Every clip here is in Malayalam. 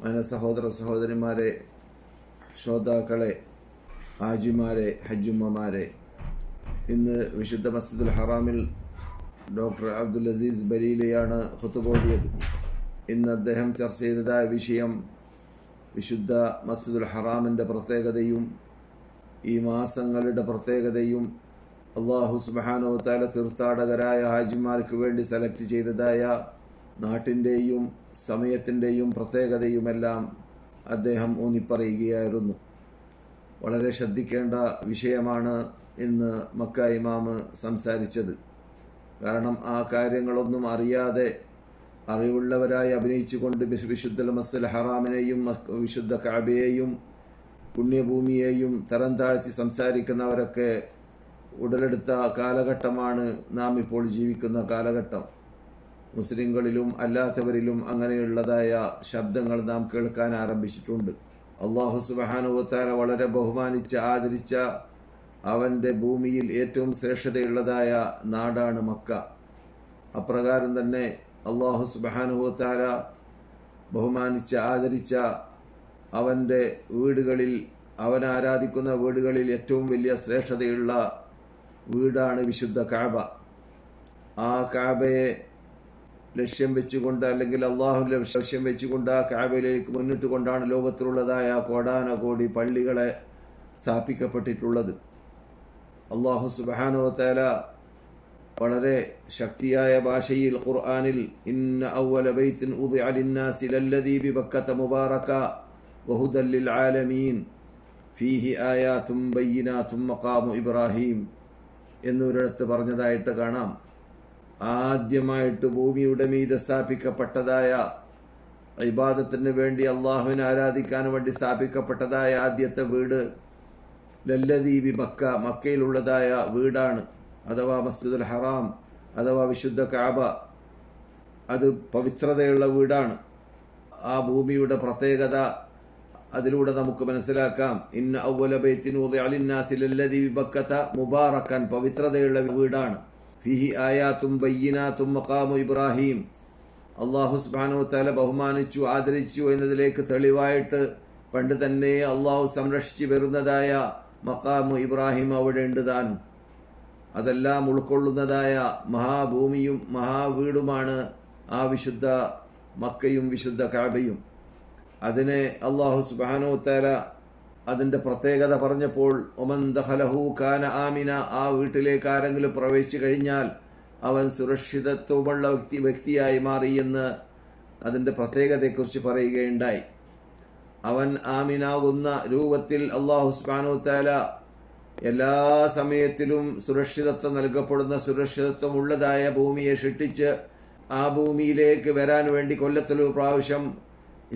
സഹോദര സഹോദരിമാരെ, ശ്രോതാക്കളെ, ഹാജിമാരെ, ഹജ്ജുമ്മമാരെ, ഇന്ന് വിശുദ്ധ മസ്ജിദുൽ ഹറാമിൽ ഡോക്ടർ അബ്ദുൽ അസീസ് ബലീലയാണ് ഖുതുബ ഓതിയത്. ഇന്ന് അദ്ദേഹം ചർച്ച ചെയ്തതായ വിഷയം വിശുദ്ധ മസ്ജിദുൽ ഹറാമിൻ്റെ പ്രത്യേകതയും ഈ മാസങ്ങളുടെ പ്രത്യേകതയും അള്ളാഹു സുബ്ഹാനഹു വ തആല തീർത്ഥാടകരായ ഹാജിമാർക്ക് വേണ്ടി സെലക്ട് ചെയ്തതായ നാട്ടിൻ്റെയും സമയത്തിൻ്റെയും പ്രത്യേകതയുമെല്ലാം അദ്ദേഹം ഊന്നിപ്പറയുകയായിരുന്നു. വളരെ ശ്രദ്ധിക്കേണ്ട വിഷയമാണ് ഇന്ന് മക്ക ഇമാമ് സംസാരിച്ചത്. കാരണം ആ കാര്യങ്ങളൊന്നും അറിയാതെ അറിവുള്ളവരായി അഭിനയിച്ചുകൊണ്ട് വിശുദ്ധ മസ്ജിദുൽ ഹറാമിനെയും വിശുദ്ധ കഅബയെയും പുണ്യഭൂമിയെയും തരം താഴ്ത്തി സംസാരിക്കുന്നവരൊക്കെ ഉടലെടുത്ത കാലഘട്ടമാണ് നാം ഇപ്പോൾ ജീവിക്കുന്ന കാലഘട്ടം. മുസ്ലിങ്ങളിലും അല്ലാത്തവരിലും അങ്ങനെയുള്ളതായ ശബ്ദങ്ങൾ നാം കേൾക്കാൻ ആരംഭിച്ചിട്ടുണ്ട്. അള്ളാഹു സുബ്ഹാനഹു വ തആല വളരെ ബഹുമാനിച്ച് ആദരിച്ച അവൻ്റെ ഭൂമിയിൽ ഏറ്റവും ശ്രേഷ്ഠതയുള്ളതായ നാടാണ് മക്ക. അപ്രകാരം തന്നെ അള്ളാഹു സുബ്ഹാനഹു വ തആല ബഹുമാനിച്ച് ആദരിച്ച അവൻ്റെ വീടുകളിൽ, അവൻ ആരാധിക്കുന്ന വീടുകളിൽ ഏറ്റവും വലിയ ശ്രേഷ്ഠതയുള്ള വീടാണ് വിശുദ്ധ കഅബ. ആ കഅബയെ ലക്ഷ്യം വെച്ചുകൊണ്ട്, അല്ലെങ്കിൽ അള്ളാഹുവിന്റെ ലക്ഷ്യം വെച്ചുകൊണ്ട് ആ കഅബയിലേക്ക് മുന്നിട്ട് കൊണ്ടാണ് ലോകത്തിലുള്ളതായ കോടാനകോടി പള്ളികളെ സ്ഥാപിക്കപ്പെട്ടിട്ടുള്ളത്. അള്ളാഹു സുബ്ഹാനഹു വ തആല വളരെ ശക്തിയായ ഭാഷയിൽ ഖുർആനിൽ ഇന്ന അവ്വല ബൈത്തിൻ ഉദിഅ ലിന്നാസി ലല്ലദീ ബിബക്കത മുബാറക വഹുദൻ ലിൽ ആലമീൻ ഫീഹി ആയാതും ബയ്യിനാതും മഖാമു ഇബ്രാഹിം എന്നൊരിടത്ത് പറഞ്ഞതായിട്ട് കാണാം. ആദ്യമായിട്ട് ഭൂമിയുടെ മീതെ സ്ഥാപിക്കപ്പെട്ടതായ, ഇബാദത്തിന് വേണ്ടി അള്ളാഹുവിനെ ആരാധിക്കാൻ വേണ്ടി സ്ഥാപിക്കപ്പെട്ടതായ ആദ്യത്തെ വീട് ലല്ലദീ ബിബക്ക, മക്കയിലുള്ളതായ വീടാണ്. അഥവാ മസ്ജിദുൽ ഹറാം അഥവാ വിശുദ്ധ കഅബ. അത് പവിത്രതയുള്ള വീടാണ്. ആ ഭൂമിയുടെ പ്രത്യേകത അതിലൂടെ നമുക്ക് മനസ്സിലാക്കാം. ഇന്ന അവ്വല ബൈത്തിൻ ഉദിഅ ലിന്നാസി ലല്ലദീ ബിബക്കത മുബാറകൻ, പവിത്രതയുള്ള വീടാണ്. ഫീഹി ആയാതും ബയ്യിനാതും മഖാമു ഇബ്രാഹിം, അല്ലാഹു സുബ്ഹാനഹു വ തആല ബഹുമാനിച്ചു ആദരിച്ചു എന്നതിലേക്ക് തെളിവായിട്ട് പണ്ട് തന്നെ അള്ളാഹു സംരക്ഷിച്ചു വരുന്നതായ മഖാമു ഇബ്രാഹിം അവിടെ ഉണ്ട് താനും. അതെല്ലാം ഉൾക്കൊള്ളുന്നതായ മഹാഭൂമിയും മഹാവീടുമാണ് ആ വിശുദ്ധ മക്കയും വിശുദ്ധ കഅബയും. അതിനെ അല്ലാഹു സുബ്ഹാനഹു വ തആല അതിന്റെ പ്രത്യേകത പറഞ്ഞപ്പോൾ ഒമൻ ദഖലഹു കാന ആമിന, ആ വീട്ടിലേക്ക് ആരെങ്കിലും പ്രവേശിച്ചു കഴിഞ്ഞാൽ അവൻ സുരക്ഷിതത്വമുള്ള വ്യക്തിയായി മാറി എന്ന് അതിന്റെ പ്രത്യേകതയെക്കുറിച്ച് പറയുകയുണ്ടായി. അവൻ ആമിനാകുന്ന രൂപത്തിൽ അല്ലാഹു സുബ്ഹാനഹു വ തആല എല്ലാ സമയത്തിലും സുരക്ഷിതത്വം നൽകപ്പെടുന്ന, സുരക്ഷിതത്വമുള്ളതായ ഭൂമിയെ സൃഷ്ടിച്ച് ആ ഭൂമിയിലേക്ക് വരാൻ വേണ്ടി കൊല്ലത്തിലൊരു പ്രാവശ്യം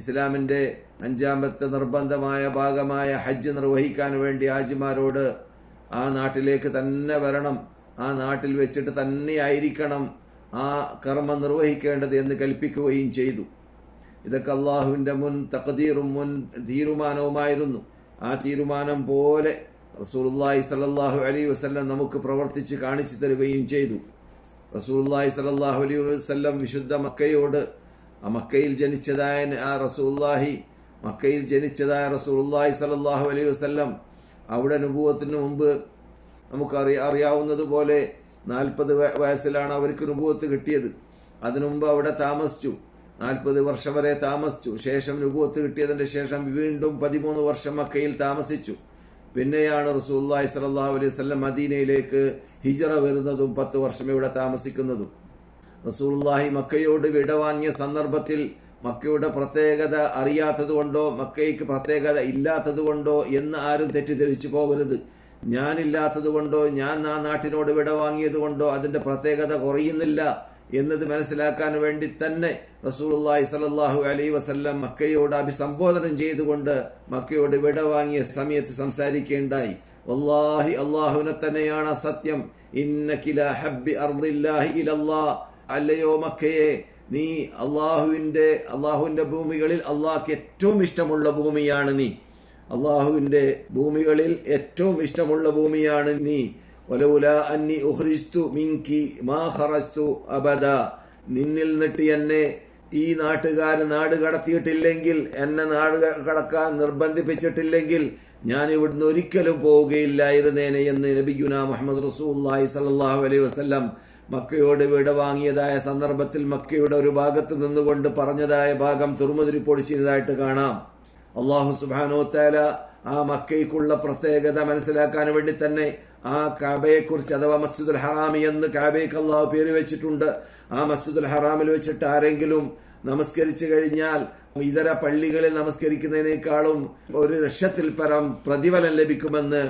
ഇസ്ലാമിന്റെ 5ാമത്തെ നിർബന്ധമായ ഭാഗമായ ഹജ്ജ് നിർവഹിക്കാൻ വേണ്ടി ഹാജിമാരോട് ആ നാട്ടിലേക്ക് തന്നെ വരണം, ആ നാട്ടിൽ വെച്ചിട്ട് തന്നെ ആയിരിക്കണം ആ കർമ്മം നിർവഹിക്കേണ്ടത് എന്ന് കൽപ്പിക്കുകയും ചെയ്തു. ഇതൊക്കെ അള്ളാഹുവിന്റെ മുൻ തഖ്ദീറും മുൻ തീരുമാനവുമായിരുന്നു. ആ തീരുമാനം പോലെ റസൂലുള്ളാഹി സ്വല്ലല്ലാഹു അലൈഹി വസല്ലം നമുക്ക് പ്രവർത്തിച്ച് കാണിച്ചു തരുകയും ചെയ്തു. റസൂലുള്ളാഹി സ്വല്ലല്ലാഹു അലൈഹി വസല്ലം വിശുദ്ധ മക്കയോട്, ആ മക്കയിൽ ജനിച്ചതായ റസൂലുള്ളാഹി സ്വല്ലല്ലാഹു അലൈഹി വസല്ലം അവിടെ നുബുവത്തിന് മുമ്പ് നമുക്ക് അറിയാവുന്നതുപോലെ 40 വയസ്സിലാണ് അവർക്ക് നുബുവത്ത് കിട്ടിയത്. അതിനു മുമ്പ് അവിടെ താമസിച്ചു, 40 വർഷം വരെ താമസിച്ചു. ശേഷം നുബുവത്ത് കിട്ടിയതിന്റെ ശേഷം വീണ്ടും 13 വർഷം മക്കയിൽ താമസിച്ചു. പിന്നെയാണ് റസൂലുള്ളാഹി സ്വല്ലല്ലാഹു അലൈഹി വസല്ലം മദീനയിലേക്ക് ഹിജ്റ വരുന്നതും 10 വർഷം ഇവിടെ താമസിക്കുന്നതും. റസൂലുള്ളാഹി മക്കയോട് വിടവാങ്ങിയ സന്ദർഭത്തിൽ മക്കയുടെ പ്രത്യേകത അറിയാത്തത് കൊണ്ടോ മക്കയ്ക്ക് പ്രത്യേകത ഇല്ലാത്തത് കൊണ്ടോ എന്ന് ആരും തെറ്റിദ്ധരിച്ചു പോകരുത്. ഞാനില്ലാത്തത് കൊണ്ടോ ഞാൻ ആ നാട്ടിനോട് വിടവാങ്ങിയത് കൊണ്ടോ അതിന്റെ പ്രത്യേകത കുറയുന്നില്ല എന്നത് മനസ്സിലാക്കാൻ വേണ്ടി തന്നെ റസൂലുള്ളാഹി സ്വല്ലല്ലാഹു അലൈഹി വസല്ലം മക്കയോട് അഭിസംബോധനം ചെയ്തുകൊണ്ട് മക്കയോട് വിടവാങ്ങിയ സമയത്ത് സംസാരിക്കുകയുണ്ടായി. വല്ലാഹി, അല്ലാഹുവിനെ തന്നെയാണ് സത്യം, ഇന്നക ലാ ഹബ്ബി അർദില്ലാഹി ഇലല്ലാഹ്, അല്ലയോ മക്കയെ, നീ അള്ളാഹുവിന്റെ ഭൂമികളിൽ അള്ളാഹ്ക്ക് ഏറ്റവും ഇഷ്ടമുള്ള ഭൂമിയാണ് നീ. അള്ളാഹുവിന്റെ ഭൂമികളിൽ ഏറ്റവും ഇഷ്ടമുള്ള ഭൂമിയാണ് നീ. വലൗലാ അന്നി ഉഖ്രിജ്തു മിൻകി മാ ഖറജ്തു അബദ, നിന്നിൽ നിന്നിട്ട് എന്നെ ഈ നാട്ടുകാർ നാട് കടത്തിയിട്ടില്ലെങ്കിൽ, എന്നെ നാട് കടക്കാൻ നിർബന്ധിപ്പിച്ചിട്ടില്ലെങ്കിൽ ഞാൻ ഇവിടുന്ന് ഒരിക്കലും പോവുകയില്ലായിരുന്നേനെ എന്ന് നബിയുനാ മുഹമ്മദ് റസൂലുള്ളാഹി സ്വല്ലല്ലാഹു അലൈഹി വസല്ലം മക്കയോട് വിട വാങ്ങിയതായ സന്ദർഭത്തിൽ മക്കയുടെ ഒരു ഭാഗത്ത് നിന്നുകൊണ്ട് പറഞ്ഞതായ ഭാഗം തുർമുദി റിപ്പോർട്ട് ചെയ്തതായിട്ട് കാണാം. അല്ലാഹു സുബ്ഹാനഹു വ തആല ആ മക്കയ്ക്കുള്ള പ്രത്യേകത മനസ്സിലാക്കാൻ വേണ്ടി തന്നെ ആ കഅബയെക്കുറിച്ച്, അഥവാ മസ്ജിദുൽ ഹറാമി എന്ന് കഅബയ്ക്ക് അല്ലാഹു പേര് വെച്ചിട്ടുണ്ട്. ആ മസ്ജിദുൽ ഹറാമിൽ വെച്ചിട്ട് ആരെങ്കിലും നമസ്കരിച്ചു കഴിഞ്ഞാൽ ഇതര പള്ളികളിൽ നമസ്കരിക്കുന്നതിനേക്കാളും 1,00,000-ൽ പരം പ്രതിഫലം ലഭിക്കുമെന്ന്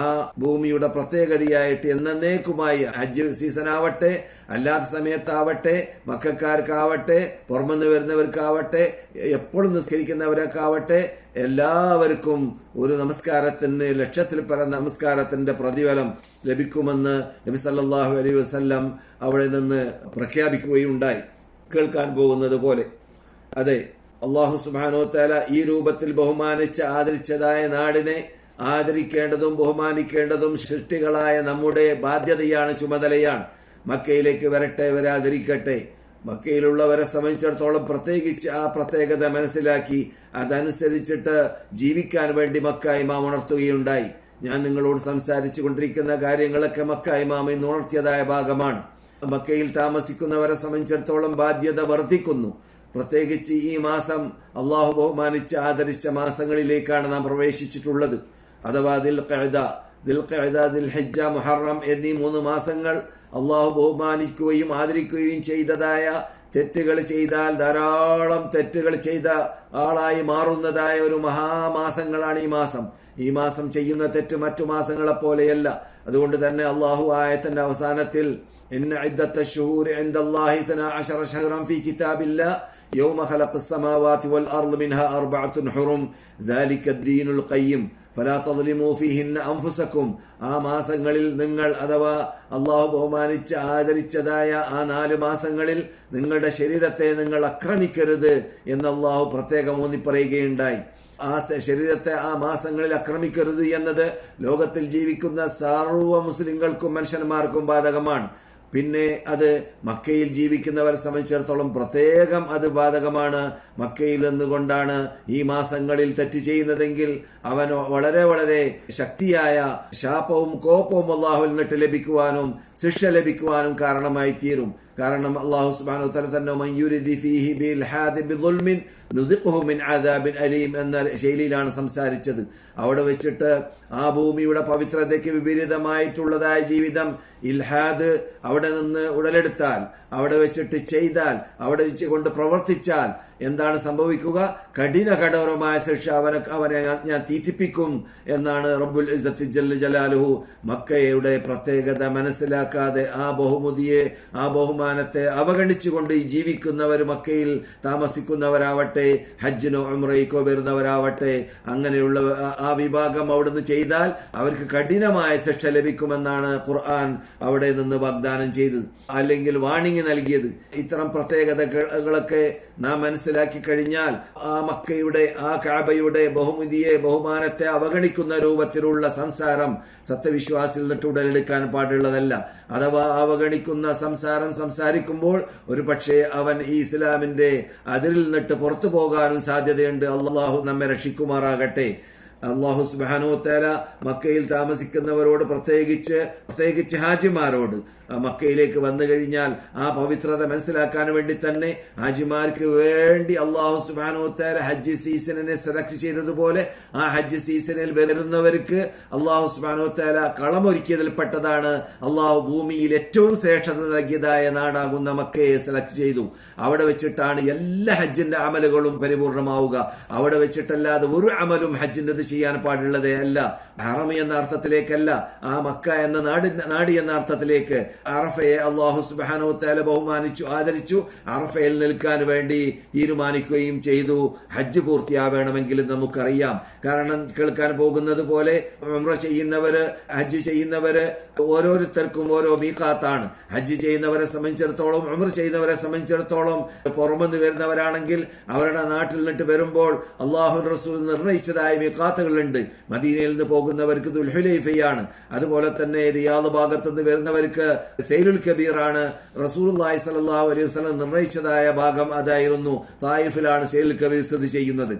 ആ ഭൂമിയുടെ പ്രത്യേകതയായിട്ട് എന്നേക്കുമായി ഹജ്ജ് സീസൺ ആവട്ടെ, അല്ലാത്ത സമയത്താവട്ടെ, മക്കക്കാർക്കാവട്ടെ, പുറമെന്ന് വരുന്നവർക്കാവട്ടെ, എപ്പോഴും നിസ്കരിക്കുന്നവർക്കാവട്ടെ, എല്ലാവർക്കും ഒരു നമസ്കാരത്തിന് 1,00,000-ൽ പരം നമസ്കാരത്തിന്റെ പ്രതിഫലം ലഭിക്കുമെന്ന് നബി സല്ലല്ലാഹു അലൈഹി വസല്ലം അവിടെ നിന്ന് പ്രഖ്യാപിക്കുകയുണ്ടായി. കേൾക്കാൻ പോകുന്നത് പോലെ അതെ, അല്ലാഹു സുബ്ഹാനഹു വ തആല ഈ രൂപത്തിൽ ബഹുമാനിച്ച് ആദരിച്ചതായ നാടിനെ ആദരിക്കേണ്ടതും ബഹുമാനിക്കേണ്ടതും സൃഷ്ടികളായ നമ്മുടെ ബാധ്യതയാണ്, ചുമതലയാണ്. മക്കയിലേക്ക് വരട്ടെ, വരാതിരിക്കട്ടെ, മക്കയിലുള്ളവരെ സംബന്ധിച്ചിടത്തോളം പ്രത്യേകിച്ച് ആ പ്രത്യേകത മനസ്സിലാക്കി അതനുസരിച്ചിട്ട് ജീവിക്കാൻ വേണ്ടി മക്ക ഇമാം ഉണർത്തുകയുണ്ടായി. ഞാൻ നിങ്ങളോട് സംസാരിച്ചു കൊണ്ടിരിക്കുന്ന കാര്യങ്ങളൊക്കെ മക്ക ഇമാം ഇന്ന് ഉണർത്തിയതായ ഭാഗമാണ്. മക്കയിൽ താമസിക്കുന്നവരെ സംബന്ധിച്ചിടത്തോളം ബാധ്യത വർദ്ധിക്കുന്നു. പ്രത്യേകിച്ച് ഈ മാസം അള്ളാഹു ബഹുമാനിച്ച് ആദരിച്ച മാസങ്ങളിലേക്കാണ് നാം പ്രവേശിച്ചിട്ടുള്ളത്. അഥവാ ദിൽഖഅദ, ദിൽഹിജ്ജ, മുഹറം എന്നീ 3 മാസങ്ങൾ അള്ളാഹു ബഹുമാനിക്കുകയും ആദരിക്കുകയും ചെയ്തതായ തെറ്റുകൾ ചെയ്താൽ ധാരാളം തെറ്റുകൾ ചെയ്ത ആളായി മാറുന്നതായ ഒരു മഹാമാസങ്ങളാണ് ഈ മാസം. ഈ മാസം ചെയ്യുന്ന തെറ്റ് മറ്റു മാസങ്ങളെ പോലെയല്ല. അതുകൊണ്ട് തന്നെ അള്ളാഹു ആയത്തിന്റെ അവസാനത്തിൽ ഇന്ന ഇദ്ദത്തശ് ശുഹൂരി ഇൻദല്ലാഹി 12 ശഹ്റൻ ഫീ കിതാബില്ലാഹ് യൗമ ഖലഖസ് സമാവാതി വൽ അർള് മിൻഹാ 4 ഹുറും ദാലിക അദ്ദീനുൽ ഖയ്യിം ഫലാ തദ്ലിമൂ ഫീഹിന്ന അൻഫുസകും. ആ മാസങ്ങളിൽ നിങ്ങൾ, അഥവാ അള്ളാഹു ബഹുമാനിച്ച് ആദരിച്ചതായ ആ 4 മാസങ്ങളിൽ നിങ്ങളുടെ ശരീരത്തെ നിങ്ങൾ ആക്രമിക്കരുത് എന്ന് അള്ളാഹു പ്രത്യേകം ഊന്നി പറയുകയുണ്ടായി. ആ ശരീരത്തെ ആ മാസങ്ങളിൽ ആക്രമിക്കരുത് എന്നത് ലോകത്തിൽ ജീവിക്കുന്ന സർവ്വ മുസ്ലിങ്ങൾക്കും മനുഷ്യന്മാർക്കും ബാധകമാണ്. പിന്നെ അത് മക്കയിൽ ജീവിക്കുന്നവരെ സംബന്ധിച്ചിടത്തോളം പ്രത്യേകം അത് ബാധകമാണ്. മക്കയിൽ നിന്നുകൊണ്ടാണ് ഈ മാസങ്ങളിൽ തെറ്റ് ചെയ്യുന്നതെങ്കിൽ അവൻ വളരെ വളരെ ശക്തിയായ ശാപവും കോപവും അള്ളാഹുവിൽ നിന്നിട്ട് ലഭിക്കുവാനും ശിക്ഷ ലഭിക്കുവാനും കാരണമായി തീരും. കാരണം അള്ളാഹു സുബ്ഹാനഹു വ തആല തന്നെ മൻ യുരിദി ഫീഹി ബിൽഹാദി ബിദുൽമിൻ നുദിഖുഹു മിൻ അദാബിൻ അലീം എന്ന ശൈലിയിലാണ് സംസാരിച്ചത്. അവിടെ വെച്ചിട്ട് ആ ഭൂമിയുടെ പവിത്രതയ്ക്ക് വിപരീതമായിട്ടുള്ളതായ ജീവിതം, ഇൽഹാദ് അവിടെ നിന്ന് ഉടലെടുത്താൽ, അവിടെ വെച്ചിട്ട് ചെയ്താൽ, അവിടെ വെച്ച് കൊണ്ട് പ്രവർത്തിച്ചാൽ എന്താണ് സംഭവിക്കുക? കഠോരമായ ശിക്ഷ അവനെ ഞാൻ തീറ്റിപ്പിക്കും എന്നാണ് റബ്ബുൽ ഇസ്സത്തി ജല്ല ജലാലുഹു മക്കയുടെ പ്രത്യേകത മനസ്സിലാക്കാതെ ആ ബഹുമതിയെ, ആ ബഹുമാനത്തെ അവഗണിച്ചുകൊണ്ട് ജീവിക്കുന്നവർ, മക്കയിൽ താമസിക്കുന്നവരാവട്ടെ, ഹജ്ജിനോ ഉംറയ്ക്കോ വരുന്നവരാവട്ടെ, അങ്ങനെയുള്ള ആ വിഭാഗം അവിടുന്ന് ചെയ്താൽ അവർക്ക് കഠിനമായ ശിക്ഷ ലഭിക്കുമെന്നാണ് ഖുർആൻ അവിടെ നിന്ന് വാഗ്ദാനം ചെയ്തത്, അല്ലെങ്കിൽ വാണിംഗ് നൽകിയത്. ഇത്തരം പ്രത്യേകതകളൊക്കെ നാം മനസ്സിലാക്കി കഴിഞ്ഞാൽ ആ മക്കയുടെ, ആ കഅബയുടെ ബഹുമതിയെ, ബഹുമാനത്തെ അവഗണിക്കുന്ന രൂപത്തിലുള്ള സംസാരം സത്യവിശ്വാസിൽ നിന്നിട്ട് ഉടലെടുക്കാൻ പാടുള്ളതല്ല. അഥവാ അവഗണിക്കുന്ന സംസാരം സംസാരിക്കുമ്പോൾ ഒരു പക്ഷേ അവൻ ഈ ഇസ്ലാമിന്റെ അതിരിൽ നിന്നിട്ട് പുറത്തു പോകാനും സാധ്യതയുണ്ട്. അള്ളാഹു നമ്മെ രക്ഷിക്കുമാറാകട്ടെ. അല്ലാഹു സുബ്ഹാനഹു വ തആല മക്കയിൽ താമസിക്കുന്നവരോട്, പ്രത്യേകിച്ച് ഹാജിമാരോട്, മക്കയിലേക്ക് വന്നു കഴിഞ്ഞാൽ ആ പവിത്രത മനസ്സിലാക്കാൻ വേണ്ടി തന്നെ ഹാജിമാർക്ക് വേണ്ടി അല്ലാഹു സുബ്ഹാനഹു വ തആല ഹജ്ജ് സീസണിനെ സെലക്ട് ചെയ്തതുപോലെ ആ ഹജ്ജ് സീസണിൽ വരുന്നവർക്ക് അല്ലാഹു സുബ്ഹാനഹു വ തആല കളമൊരുക്കിയതിൽപ്പെട്ടതാണ് അല്ലാഹു ഭൂമിയിൽ ഏറ്റവും ശ്രേഷ്ഠത നൽകിയതായ നാടാകുന്ന മക്കയെ സെലക്ട് ചെയ്തു. അവിടെ വെച്ചിട്ടാണ് എല്ലാ ഹജ്ജിന്റെ അമലുകളും പരിപൂർണമാവുക. അവിടെ വെച്ചിട്ടല്ലാതെ ഒരു അമലും ഹജ്ജിന്റെ ചെയ്യാൻ പാടുള്ളതേ അല്ല. ഹറം എന്ന അർത്ഥത്തിലേക്കല്ല, ആ മക്ക എന്ന നാട് എന്ന അർത്ഥത്തിലേക്ക്. അറഫയെ അല്ലാഹു സുബ്ഹാനഹു വ തആല ബഹുമാനിച്ചു, ആദരിച്ചു. അറഫയിൽ നിൽക്കാൻ വേണ്ടി തീരുമാനിക്കുകയും ചെയ്തു. ഹജ്ജ് പൂർത്തിയാവണമെങ്കിൽ നമുക്കറിയാം. കാരണം കേൾക്കാൻ പോകുന്നത് പോലെ ഉംറ ചെയ്യുന്നവര്, ഹജ്ജ് ചെയ്യുന്നവര് ഓരോരുത്തർക്കും ഓരോ മീഖാത്താണ്. ഹജ്ജ് ചെയ്യുന്നവരെ സംബന്ധിച്ചിടത്തോളം, ഉംറ ചെയ്യുന്നവരെ സംബന്ധിച്ചിടത്തോളം പുറമെന്ന് വരുന്നവരാണെങ്കിൽ അവരുടെ നാട്ടിൽ നിന്നിട്ട് വരുമ്പോൾ അല്ലാഹു റസൂൽ നിർണയിച്ചതായ മീഖാത്തുകളുണ്ട്. മദീനയിൽ നിന്ന് പോകുന്നവർക്ക് ദുൽഹുലൈഫയാണ്. അതുപോലെ തന്നെ റിയാദ് ഭാഗത്തുനിന്ന് വരുന്നവർക്ക് സൈലുൽ കബീറാണ്. റസൂലുള്ളാഹി സ്വല്ലല്ലാഹു അലൈഹി വസല്ലം നിർണയിച്ചതായ ഭാഗം അതായിരുന്നു. തായിഫിലാണ് സൈലുൽ കബീർ സ്ഥിതി ചെയ്യുന്നത്.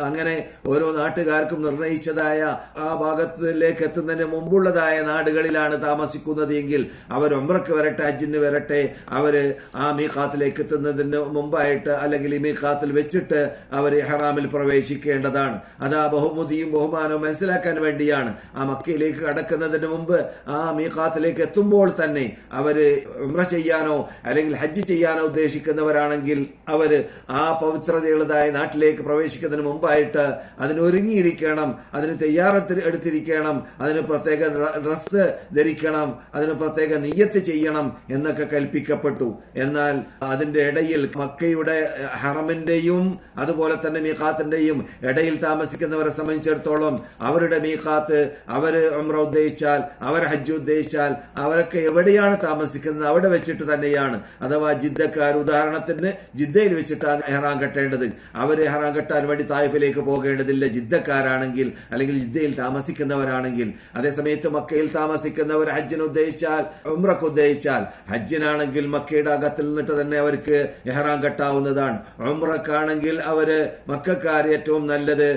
അങ്ങനെ ഓരോ നാട്ടുകാർക്കും നിർണയിച്ചതായ ആ ഭാഗത്തിലേക്ക് എത്തുന്നതിന് മുമ്പുള്ളതായ നാടുകളിലാണ് താമസിക്കുന്നത് എങ്കിൽ അവർ ഉംറക്ക് വരട്ടെ, ഹജ്ജിന് വരട്ടെ, അവര് ആ മീഖാത്തിലേക്ക് എത്തുന്നതിന് മുമ്പായിട്ട് അല്ലെങ്കിൽ ഈ മീഖാത്തിൽ വെച്ചിട്ട് അവർ ഇഹ്റാമിൽ പ്രവേശിക്കേണ്ടതാണ്. അത് ആ ബഹുമതിയും ബഹുമാനവും മനസ്സിലാക്കാൻ വേണ്ടിയാണ്. ആ മക്കയിലേക്ക് കടക്കുന്നതിന് മുമ്പ് ആ മീഖാത്തിലേക്ക് എത്തുമ്പോൾ തന്നെ അവര് ഉംറ ചെയ്യാനോ അല്ലെങ്കിൽ ഹജ്ജ് ചെയ്യാനോ ഉദ്ദേശിക്കുന്നവരാണെങ്കിൽ അവര് ആ പവിത്രതയുള്ളതായ നാട്ടിലേക്ക് പ്രവേശിക്കുന്നതിന് മുമ്പായിട്ട് അതിനൊരുങ്ങിയിരിക്കണം, അതിന് തയ്യാറെടുത്ത് എടുത്തിരിക്കണം, അതിന് പ്രത്യേക ഡ്രസ്സ് ധരിക്കണം, അതിന് പ്രത്യേക നിയ്യത്ത് ചെയ്യണം എന്നൊക്കെ കൽപ്പിക്കപ്പെട്ടു. എന്നാൽ അതിന്റെ ഇടയിൽ മക്കയുടെ ഹറമിന്റെയും അതുപോലെ തന്നെ മീഖാത്തിന്റെയും ഇടയിൽ താമസിക്കുന്നവരെ സംബന്ധിച്ചിടത്തോളം അവരുടെ മീഖാത്ത്, അവര് ഉംറ ഉദ്ദേശിച്ചാൽ, അവർ ഹജ്ജ് ഉദ്ദേശിച്ചാൽ അവരൊക്കെ എവിടെയാണ് താമസിക്കുന്നത് അവിടെ വെച്ചിട്ട് തന്നെയാണ്. അഥവാ ജിദ്ദക്കാർ ഉദാഹരണത്തിന് ജിദ്ദയിൽ വെച്ചിട്ടാണ് ഇഹ്റാം കെട്ടേണ്ടത്. അവര് ഇഹ്റാം കെട്ടാൻ വേണ്ടി തായിഫിലേക്ക് പോകേണ്ടതില്ല ജിദ്ദക്കാരാണെങ്കിൽ അല്ലെങ്കിൽ ജിദ്ദയിൽ താമസിക്കുന്നവരാണെങ്കിൽ. അതേസമയത്ത് മക്കയിൽ താമസിക്കുന്നവർ ഹജ്ജിന് ഉദ്ദേശിച്ചാൽ, ഉംറക്ക് ഉദ്ദേശിച്ചാൽ, ഹജ്ജിനാണെങ്കിൽ മക്കയുടെ അകത്തിൽ നിന്നിട്ട് തന്നെ അവർക്ക് ഇഹ്റാം കെട്ടാവുന്നതാണ്. ഉംറക്കാണെങ്കിൽ അവര് മക്കക്കാർ ഏറ്റവും നല്ലത്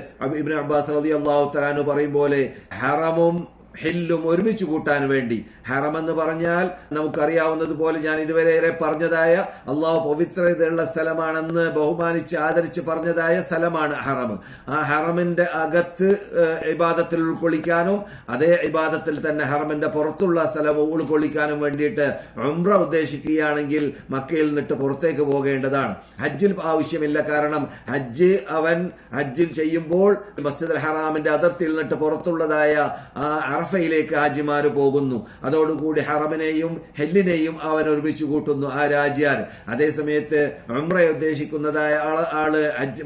ഇബ്നു അബ്ബാസ് റളിയല്ലാഹു തആല അൻഹു പറയും പോലെ ഹറമും ഹില്ലും ഒരുമിച്ച് കൂട്ടാൻ വേണ്ടി. ഹറം എന്ന് പറഞ്ഞാൽ നമുക്കറിയാവുന്നതുപോലെ ഞാൻ ഇതുവരെ പറഞ്ഞതായ അള്ളാഹു പവിത്രതയുള്ള സ്ഥലമാണെന്ന് ബഹുമാനിച്ച് ആദരിച്ച് പറഞ്ഞതായ സ്ഥലമാണ് ഹറം. ആ ഹറമിന്റെ അകത്ത് ഇബാദത്തിൽ ഉൾക്കൊള്ളിക്കാനും അതേ ഇബാദത്തിൽ തന്നെ ഹറമിന്റെ പുറത്തുള്ള സ്ഥലവും ഉൾക്കൊള്ളിക്കാനും വേണ്ടിയിട്ട് ഉംറ ഉദ്ദേശിക്കുകയാണെങ്കിൽ മക്കയിൽ നിന്നിട്ട് പുറത്തേക്ക് പോകേണ്ടതാണ്. ഹജ്ജിൽ ആവശ്യമില്ല. കാരണം ഹജ്ജിൽ ചെയ്യുമ്പോൾ മസ്ജിദുൽ ഹറാമിന്റെ അതിർത്തിയിൽ നിന്നിട്ട് പുറത്തുള്ളതായ ആ അറഫയിലേക്ക് ഹാജിമാര് പോകുന്നു. അതോടുകൂടി ഹറമിനെയും ഹെല്ലിനെയും അവൻ ഒരുമിച്ച് കൂട്ടുന്നു ആ രാജ്യാർ. അതേസമയത്ത് ഉംറ ഉദ്ദേശിക്കുന്നതായ ആള്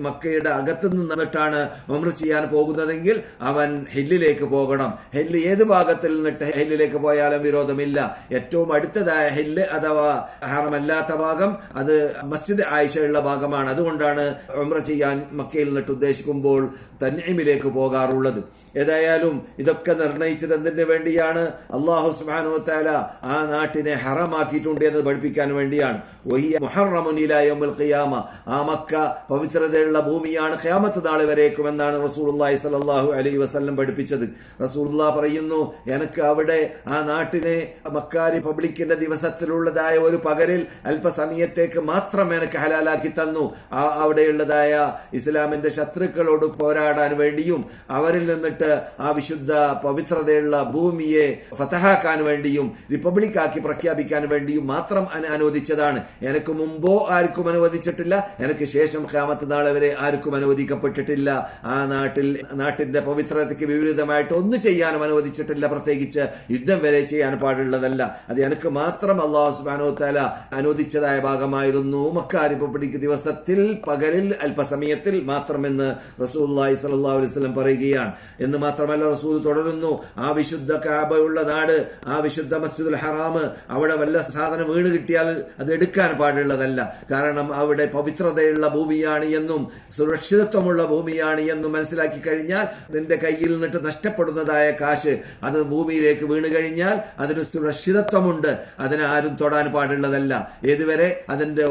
മക്കയുടെ അകത്ത് നിന്നിട്ടാണ് ഉംറ ചെയ്യാൻ പോകുന്നതെങ്കിൽ അവൻ ഹെല്ലിലേക്ക് പോകണം. ഹെല്ല് ഏത് ഭാഗത്തിൽ നിന്നിട്ട് ഹെല്ലിലേക്ക് പോയാലും വിരോധമില്ല. ഏറ്റവും അടുത്തതായ ഹെല്ല് അഥവാ ഹറമല്ലാത്ത ഭാഗം അത് മസ്ജിദ് ആയിഷയുള്ള ഭാഗമാണ്. അതുകൊണ്ടാണ് ഉംറ ചെയ്യാൻ മക്കയിൽ നിന്നിട്ട് ഉദ്ദേശിക്കുമ്പോൾ തൻഈമിലേക്ക് പോകാറുള്ളത്. ഏതായാലും ഇതൊക്കെ നിർണയിച്ചത് എന്തിനു വേണ്ടിയാണ്? അല്ലാഹു സുബ്ഹാനഹു വ തആല ആ നാട്ടിനെ ഹറമാക്കിയിട്ടുണ്ട് എന്ന് പഠിപ്പിക്കാൻ വേണ്ടിയാണ്. വഹിയ മുഹറമുൻ ഇലാ യൗമിൽ ഖിയാമ, ആ മക്ക പവിത്രതയുള്ള ഭൂമിയാണ് ഖിയാമത്ത് നാൾ വരേക്കും എന്നാണ് റസൂലുള്ളാഹി സ്വല്ലല്ലാഹു അലൈഹി വസല്ലം പഠിപ്പിച്ചത്. റസൂലുള്ളാഹി പറയുന്നു, എനിക്ക് അവിടെ ആ നാട്ടിനെ മക്ക റിപ്പബ്ലിക്കിന്റെ ദിവസത്തിലുള്ളതായ ഒരു പകലിൽ അല്പസമയത്തേക്ക് മാത്രം എനിക്ക് ഹലാലാക്കി തന്നു. അവിടെയുള്ളതായ ഇസ്ലാമിന്റെ ശത്രുക്കളോട് പോരാടാൻ വേണ്ടിയും അവരിൽ നിന്നിട്ട് ആ വിശുദ്ധ പവിത്രതയുള്ള ഭൂമിയെ ഫതഹാക്കാൻ വേണ്ടിയും റിപ്പബ്ലിക്കാക്കി പ്രഖ്യാപിക്കാൻ വേണ്ടിയും മാത്രം അനുവദിച്ചതാണ്. എനിക്ക് മുമ്പോ ആർക്കും അനുവദിച്ചിട്ടില്ല, എനിക്ക് ശേഷം ഖിയാമത്ത് നാൾ വരെ ആർക്കും അനുവദിക്കപ്പെട്ടിട്ടില്ല. ആ നാട്ടിന്റെ പവിത്രതയ്ക്ക് വിപരീതമായിട്ട് ഒന്നും ചെയ്യാനും അനുവദിച്ചിട്ടില്ല. പ്രത്യേകിച്ച് യുദ്ധം വരെ ചെയ്യാൻ പാടുള്ളതല്ല. അത് എനിക്ക് മാത്രം അല്ലാഹു സുബ്ഹാനഹു വ തആല അനുവദിച്ചതായ ഭാഗമായിരുന്നു. മക്ക റിപ്പബ്ലിക് ദിവസത്തിൽ പകലിൽ അല്പസമയത്തിൽ മാത്രമെന്ന് റസൂലുള്ളാഹി സ്വല്ലല്ലാഹു അലൈഹി വസല്ലം പറയുകയാണ്. എന്ന് മാത്രമല്ല റസൂൽ തുടരുന്നു, ആ വിശുദ്ധ കഅബയുള്ള നാട്, ആ വിശുദ്ധ മസ്ജിദുൽ ഹറാം, അവിടെ വല്ല സാധനം വീണ് കിട്ടിയാൽ അത് എടുക്കാൻ പാടുള്ളതല്ല. കാരണം അവിടെ പവിത്രതയുള്ള ഭൂമിയാണ് എന്നും സുരക്ഷിതത്വമുള്ള ഭൂമിയാണ് എന്നും മനസ്സിലാക്കി കഴിഞ്ഞാൽ നിന്റെ കയ്യിൽ നിന്നിട്ട് നഷ്ടപ്പെടുന്നതായ കാശ് അത് ഭൂമിയിലേക്ക് വീണ് കഴിഞ്ഞാൽ അതിന് സുരക്ഷിതത്വമുണ്ട്. അതിനെ ആരും തൊടാൻ പാടുള്ളതല്ല. ഏതുവരെ? അതിന്റെ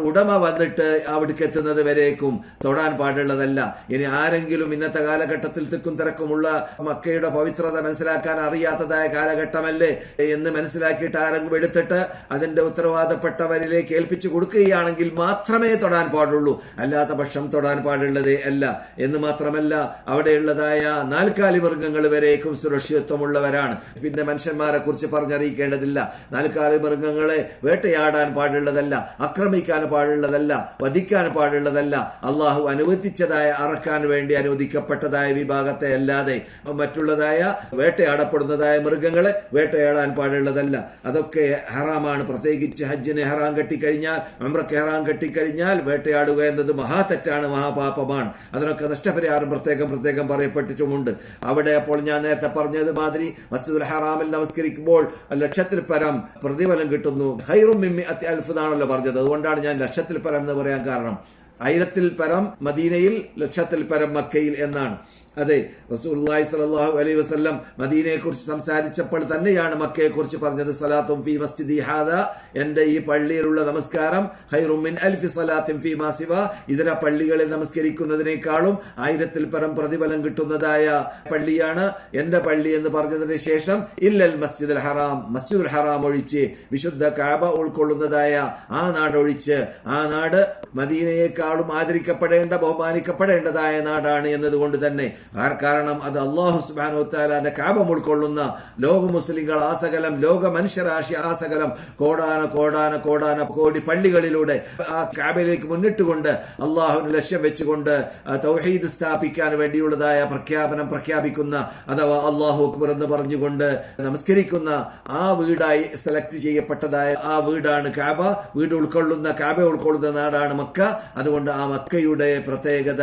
ഉടമ വന്നിട്ട് അവിടേക്ക് എത്തുന്നത് വരേക്കും തൊടാൻ പാടുള്ളതല്ല. ഇനി ആരെങ്കിലും ഇന്നത്തെ കാലഘട്ടത്തിൽ തിക്കും തിരക്കുമുള്ള മക്കയുടെ പവിത്രത മനസ്സിലാക്കാൻ അറിയാത്തതായ കാലഘട്ടമല്ലേ എന്ന് മനസ്സിലാക്കിയിട്ട് ആരെങ്കിലും എടുത്തിട്ട് അതിന്റെ ഉത്തരവാദപ്പെട്ടവരിലേക്ക് ഏൽപ്പിച്ചു കൊടുക്കുകയാണെങ്കിൽ മാത്രമേ തൊടാൻ പാടുള്ളൂ. അല്ലാത്ത പക്ഷം തൊടാൻ പാടുള്ളതേ അല്ല. എന്ന് മാത്രമല്ല അവിടെയുള്ളതായ നാൽക്കാലി മൃഗങ്ങൾ വരേക്കും സുരക്ഷിതത്വമുള്ളവരാണ്. പിന്നെ മനുഷ്യന്മാരെ കുറിച്ച് പറഞ്ഞറിയിക്കേണ്ടതില്ല. നാൽക്കാലി മൃഗങ്ങളെ വേട്ടയാടാൻ പാടുള്ളതല്ല, ആക്രമിക്കാൻ പാടുള്ളതല്ല, വധിക്കാൻ പാടുള്ളതല്ല. അള്ളാഹു അനുവദിച്ചതായ അറക്കാൻ വേണ്ടി അനുവദിക്കപ്പെട്ടതായ വിഭാഗത്തെ അല്ലാതെ മറ്റുള്ളതായ വേട്ടയാടപ്പെടുന്നതായ മൃഗങ്ങളെ വേട്ടയാടാൻ പാടുള്ളതല്ല. അതൊക്കെ ഹറാമാണ്. പ്രത്യേകിച്ച് ഹജ്ജിന് ഹറാം കെട്ടിക്കഴിഞ്ഞാൽ, ഉംറയ്ക്ക് ഹറാം കെട്ടിക്കഴിഞ്ഞാൽ വേട്ടയാടുക എന്നത് മഹാതെറ്റാണ്, മഹാപാപമാണ്. അതിനൊക്കെ നഷ്ടപരിഹാരം പ്രത്യേകം പറയപ്പെട്ടിട്ടുമുണ്ട്. അവിടെ അപ്പോൾ ഞാൻ നേരത്തെ പറഞ്ഞത് മാതിരി മസ്ജിദുൽ ഹറാമിൽ നമസ്കരിക്കുമ്പോൾ 1,00,000 പരം പ്രതിഫലം കിട്ടുന്നു. ഖൈറും മിൻ മിഅത്തി അൽഫ് എന്നാണല്ലോ പറഞ്ഞത്. അതുകൊണ്ടാണ് ഞാൻ 1,00,000 പരം എന്ന് പറയാൻ കാരണം. 1000-ൽ പരം മദീനയിൽ, 1,00,000-ൽ പരം മക്കയിൽ എന്നാണ്. അതെ, റസൂലുള്ളാഹി സ്വല്ലല്ലാഹു അലൈഹി വസല്ലം മദീനയെ കുറിച്ച് സംസാരിച്ചപ്പോൾ തന്നെയാണ് മക്കയെ കുറിച്ച് പറഞ്ഞത്. സലാത്തും ഫീ മസ്ജിദി ഹാദാ, എന്റെ ഈ പള്ളിയിലുള്ള നമസ്കാരം ഖൈറും മിൻ അൽഫി സലാത്തിൻ ഫീ മാ സിവ, ഇതര പള്ളികളിൽ നമസ്കരിക്കുന്നതിനേക്കാളും 1000-ൽ പരം പ്രതിഫലം കിട്ടുന്നതായ പള്ളിയാണ് എന്റെ പള്ളി എന്ന് പറഞ്ഞതിന് ശേഷം ഇല്ലൽ മസ്ജിദുൽ ഹറാം, മസ്ജിദുൽ ഹറാം ഒഴിച്ച്, വിശുദ്ധ കഅബ ഉൾക്കൊള്ളുന്നതായ ആ നാട് ഒഴിച്ച്, ആ നാട് മദീനയെക്കാളും ആദരിക്കപ്പെടേണ്ട, ബഹുമാനിക്കപ്പെടേണ്ടതായ നാടാണ് എന്നതുകൊണ്ട് തന്നെ, കാരണം അത് അല്ലാഹു സുബ്ഹാനഹു വ തആലയുടെ കഅബ ഉൾക്കൊള്ളുന്ന ലോക മുസ്ലിങ്ങൾ ആസകലം, ലോക മനുഷ്യരാശി ആസകലം കോടി പള്ളികളിലൂടെ ആ കഅബയിലേക്ക് മുന്നിട്ടുകൊണ്ട് അല്ലാഹുവിനെ ലക്ഷ്യം വെച്ചുകൊണ്ട് തൗഹീദ് സ്ഥാപിക്കാൻ വേണ്ടിയുള്ളതായ പ്രഖ്യാപനം പ്രഖ്യാപിക്കുന്ന, അഥവാ അല്ലാഹു അക്ബർ എന്ന് പറഞ്ഞുകൊണ്ട് നമസ്കരിക്കുന്ന ആ വീടായി സെലക്ട് ചെയ്യപ്പെട്ടതായ ആ വീടാണ് കഅബ. കഅബ ഉൾക്കൊള്ളുന്ന നാടാണ് മക്ക. അതുകൊണ്ട് ആ മക്കയുടെ പ്രത്യേകത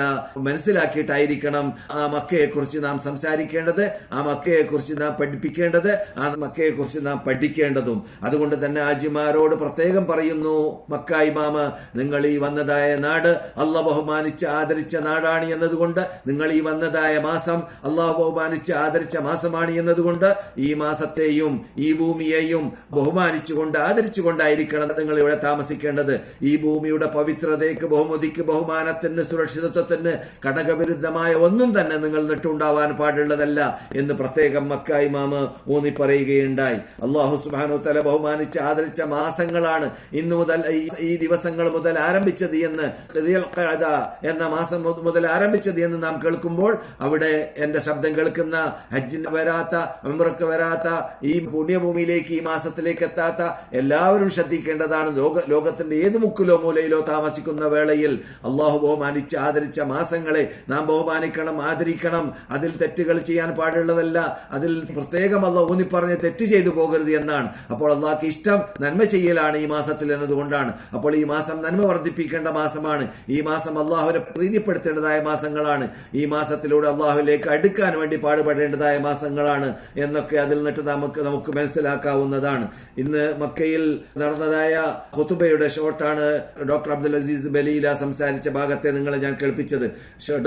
മനസ്സിലാക്കിയിട്ടായിരിക്കണം ആ മക്കയെ കുറിച്ച് നാം സംസാരിക്കേണ്ടത്, ആ മക്കയെ കുറിച്ച് നാം പഠിപ്പിക്കേണ്ടത്, ആ മക്കയെ കുറിച്ച് നാം പഠിക്കേണ്ടതും. അതുകൊണ്ട് തന്നെ ആജിമാരോട് പ്രത്യേകം പറയുന്നു, മക്ക ഇമാമ്, നിങ്ങൾ ഈ വന്നതായ നാട് അള്ളാഹ് ബഹുമാനിച്ച് ആദരിച്ച നാടാണ് എന്നതുകൊണ്ട്, നിങ്ങൾ ഈ വന്നതായ മാസം അള്ളാഹു ബഹുമാനിച്ച് ആദരിച്ച മാസമാണ് എന്നതുകൊണ്ട്, ഈ മാസത്തെയും ഈ ഭൂമിയെയും ബഹുമാനിച്ചുകൊണ്ട് ആദരിച്ചുകൊണ്ടായിരിക്കണം നിങ്ങൾ ഇവിടെ താമസിക്കേണ്ടത്. ഈ ഭൂമിയുടെ പവിത്രതയ്ക്ക്, ബഹുമതിക്ക്, ബഹുമാനത്തിന്, സുരക്ഷിതത്വത്തിന് കടകവിരുദ്ധമായ ഒന്നും തന്നെ നിങ്ങൾ നെട്ടുണ്ടാവാൻ പാടുള്ളതല്ല എന്ന് പ്രത്യേകം മക്ക ഇമാമ് ഊന്നി പറയുകയുണ്ടായി. അല്ലാഹു സുബ്ഹാനഹു വ തആല ബഹുമാനിച്ച് ആദരിച്ച മാസങ്ങളാണ് ഇന്നു മുതൽ, ഈ ദിവസങ്ങൾ മുതൽ ആരംഭിച്ചത് എന്ന്, ഖഅദ എന്ന മാസം മുതൽ ആരംഭിച്ചത് എന്ന് നാം കേൾക്കുമ്പോൾ, അവിടെ എന്റെ ശബ്ദം കേൾക്കുന്ന, ഹജ്ജിന് വരാത്ത, ഉംറക്ക് വരാത്ത, ഈ പുണ്യഭൂമിയിലേക്ക്, ഈ മാസത്തിലേക്ക് എത്താത്ത എല്ലാവരും ശ്രദ്ധിക്കേണ്ടതാണ്. ലോകത്തിന്റെ ഏത് മുക്കിലോ മൂലയിലോ താമസിക്കുന്ന വേളയിൽ അള്ളാഹു ബഹുമാനിച്ച് ആദരിച്ച മാസങ്ങളെ നാം ബഹുമാനിക്കണം, ആദരിക്കണം. അതിൽ തെറ്റുകൾ ചെയ്യാൻ പാടുള്ളതല്ല. അതിൽ പ്രത്യേകം അള്ളാഹ് ഊന്നിപ്പറഞ്ഞ് തെറ്റ് ചെയ്തു പോകരുത് എന്നാണ്. അപ്പോൾ അള്ളാഹ്ക്ക് ഇഷ്ടം നന്മ ചെയ്യലാണ് ഈ മാസത്തിൽ എന്നതുകൊണ്ടാണ്. അപ്പോൾ ഈ മാസം നന്മ വർദ്ധിപ്പിക്കേണ്ട മാസമാണ്. ഈ മാസം അള്ളാഹുവിനെ പ്രീതിപ്പെടുത്തേണ്ടതായ മാസങ്ങളാണ്. ഈ മാസത്തിലൂടെ അള്ളാഹുവിലേക്ക് അടുക്കാൻ വേണ്ടി പാടുപെടേണ്ടതായ മാസങ്ങളാണ് എന്നൊക്കെ അതിൽ നിന്നിട്ട് നമുക്ക് മനസ്സിലാക്കാവുന്നതാണ്. ഇന്ന് മക്കയിൽ നടന്നതായ ഖുതുബയുടെ ഷോട്ടാണ് ഡോക്ടർ അബ്ദുൽ അസീസ് ബലീല സംസാരിച്ച ഭാഗത്തെ നിങ്ങളെ ഞാൻ കേൾപ്പിച്ചത്.